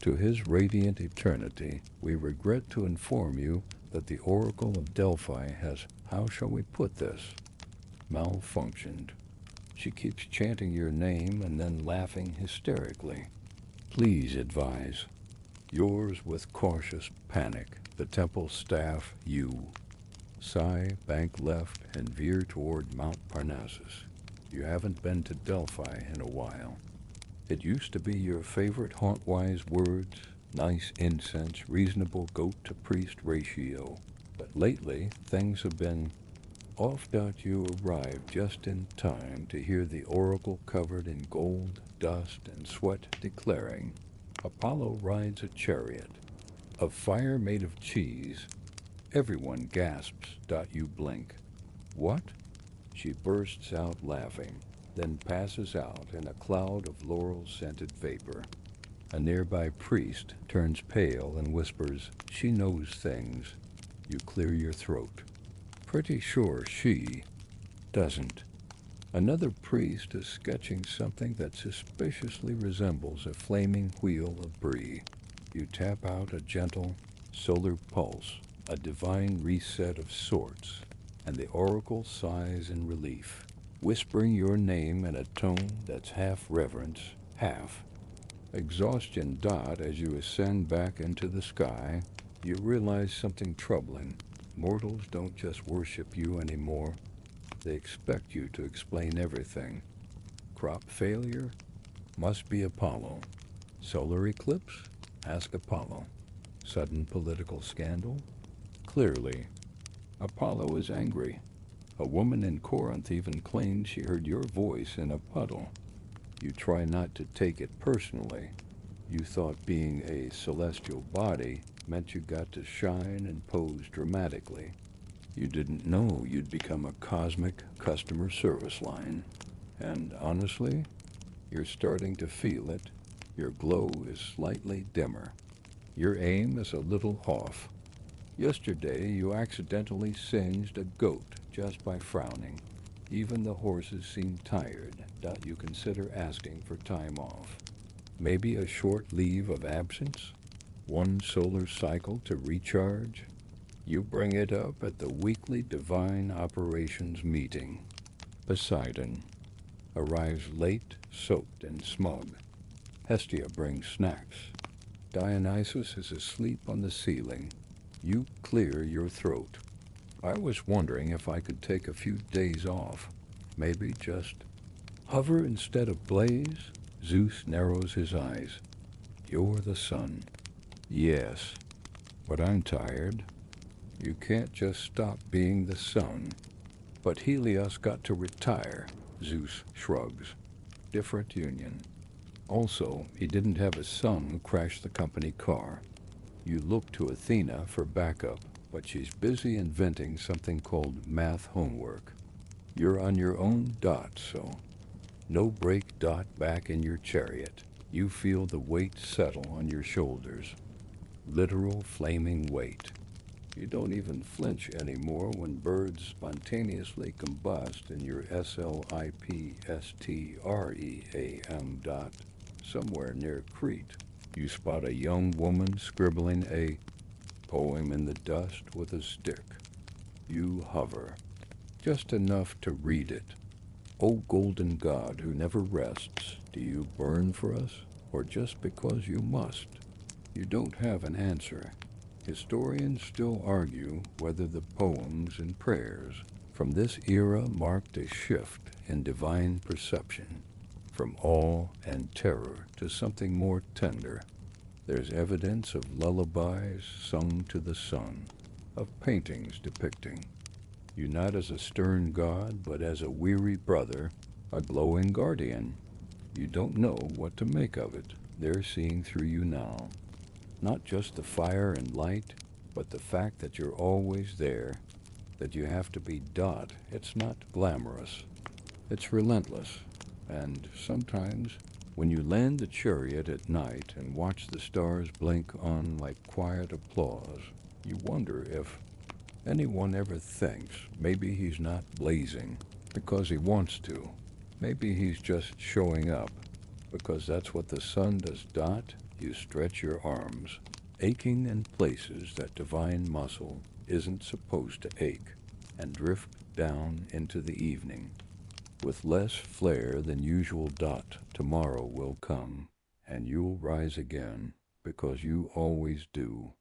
To his radiant eternity, we regret to inform you that the Oracle of Delphi has, how shall we put this, malfunctioned. She keeps chanting your name and then laughing hysterically. Please advise. Yours with cautious panic, the temple staff, you. Sigh, bank left, and veer toward Mount Parnassus. You haven't been to Delphi in a while. It used to be your favorite haunt-wise words, nice incense, reasonable goat-to-priest ratio. But lately, things have been off. You arrive just in time to hear the oracle covered in gold, dust, and sweat declaring, Apollo rides a chariot of fire made of cheese. Everyone gasps. You blink. What? She bursts out laughing, then passes out in a cloud of laurel-scented vapor. A nearby priest turns pale and whispers, she knows things. You clear your throat. Pretty sure she doesn't. Another priest is sketching something that suspiciously resembles a flaming wheel of brie. You tap out a gentle solar pulse, a divine reset of sorts, and the oracle sighs in relief, whispering your name in a tone that's half reverence, half exhaustion. As you ascend back into the sky, you realize something troubling. Mortals don't just worship you anymore. They expect you to explain everything. Crop failure? Must be Apollo. Solar eclipse? Ask Apollo. Sudden political scandal? Clearly, Apollo is angry. A woman in Corinth even claimed she heard your voice in a puddle. You try not to take it personally. You thought being a celestial body meant you got to shine and pose dramatically. You didn't know you'd become a cosmic customer service line. And honestly, you're starting to feel it. Your glow is slightly dimmer. Your aim is a little off. Yesterday, you accidentally singed a goat just by frowning. Even the horses seem tired that you consider asking for time off. Maybe a short leave of absence? One solar cycle to recharge? You bring it up at the weekly Divine Operations meeting. Poseidon arrives late, soaked and smug. Hestia brings snacks. Dionysus is asleep on the ceiling. You clear your throat. I was wondering if I could take a few days off. Maybe just hover instead of blaze. Zeus narrows his eyes. You're the sun. Yes, but I'm tired. You can't just stop being the sun. But Helios got to retire. Zeus shrugs. Different union. Also, he didn't have a son crash the company car. You look to Athena for backup, but she's busy inventing something called math homework. You're on your own dot, so no brake dot back in your chariot. You feel the weight settle on your shoulders. Literal flaming weight. You don't even flinch anymore when birds spontaneously combust in your SLIPSTREAM dot somewhere near Crete. You spot a young woman scribbling a poem in the dust with a stick. You hover, just enough to read it. O golden god who never rests, do you burn for us, or just because you must? You don't have an answer. Historians still argue whether the poems and prayers from this era marked a shift in divine perception, from awe and terror to something more tender. There's evidence of lullabies sung to the sun, of paintings depicting you not as a stern god, but as a weary brother, a glowing guardian. You don't know what to make of it. They're seeing through you now. Not just the fire and light, but the fact that you're always there, that you have to be dot. It's not glamorous. It's relentless. And sometimes, when you land the chariot at night and watch the stars blink on like quiet applause, you wonder if anyone ever thinks maybe he's not blazing because he wants to. Maybe he's just showing up because that's what the sun does. Dot, you stretch your arms, aching in places that divine muscle isn't supposed to ache, and drift down into the evening. With less flare than usual. Dot, tomorrow will come, and you'll rise again because you always do.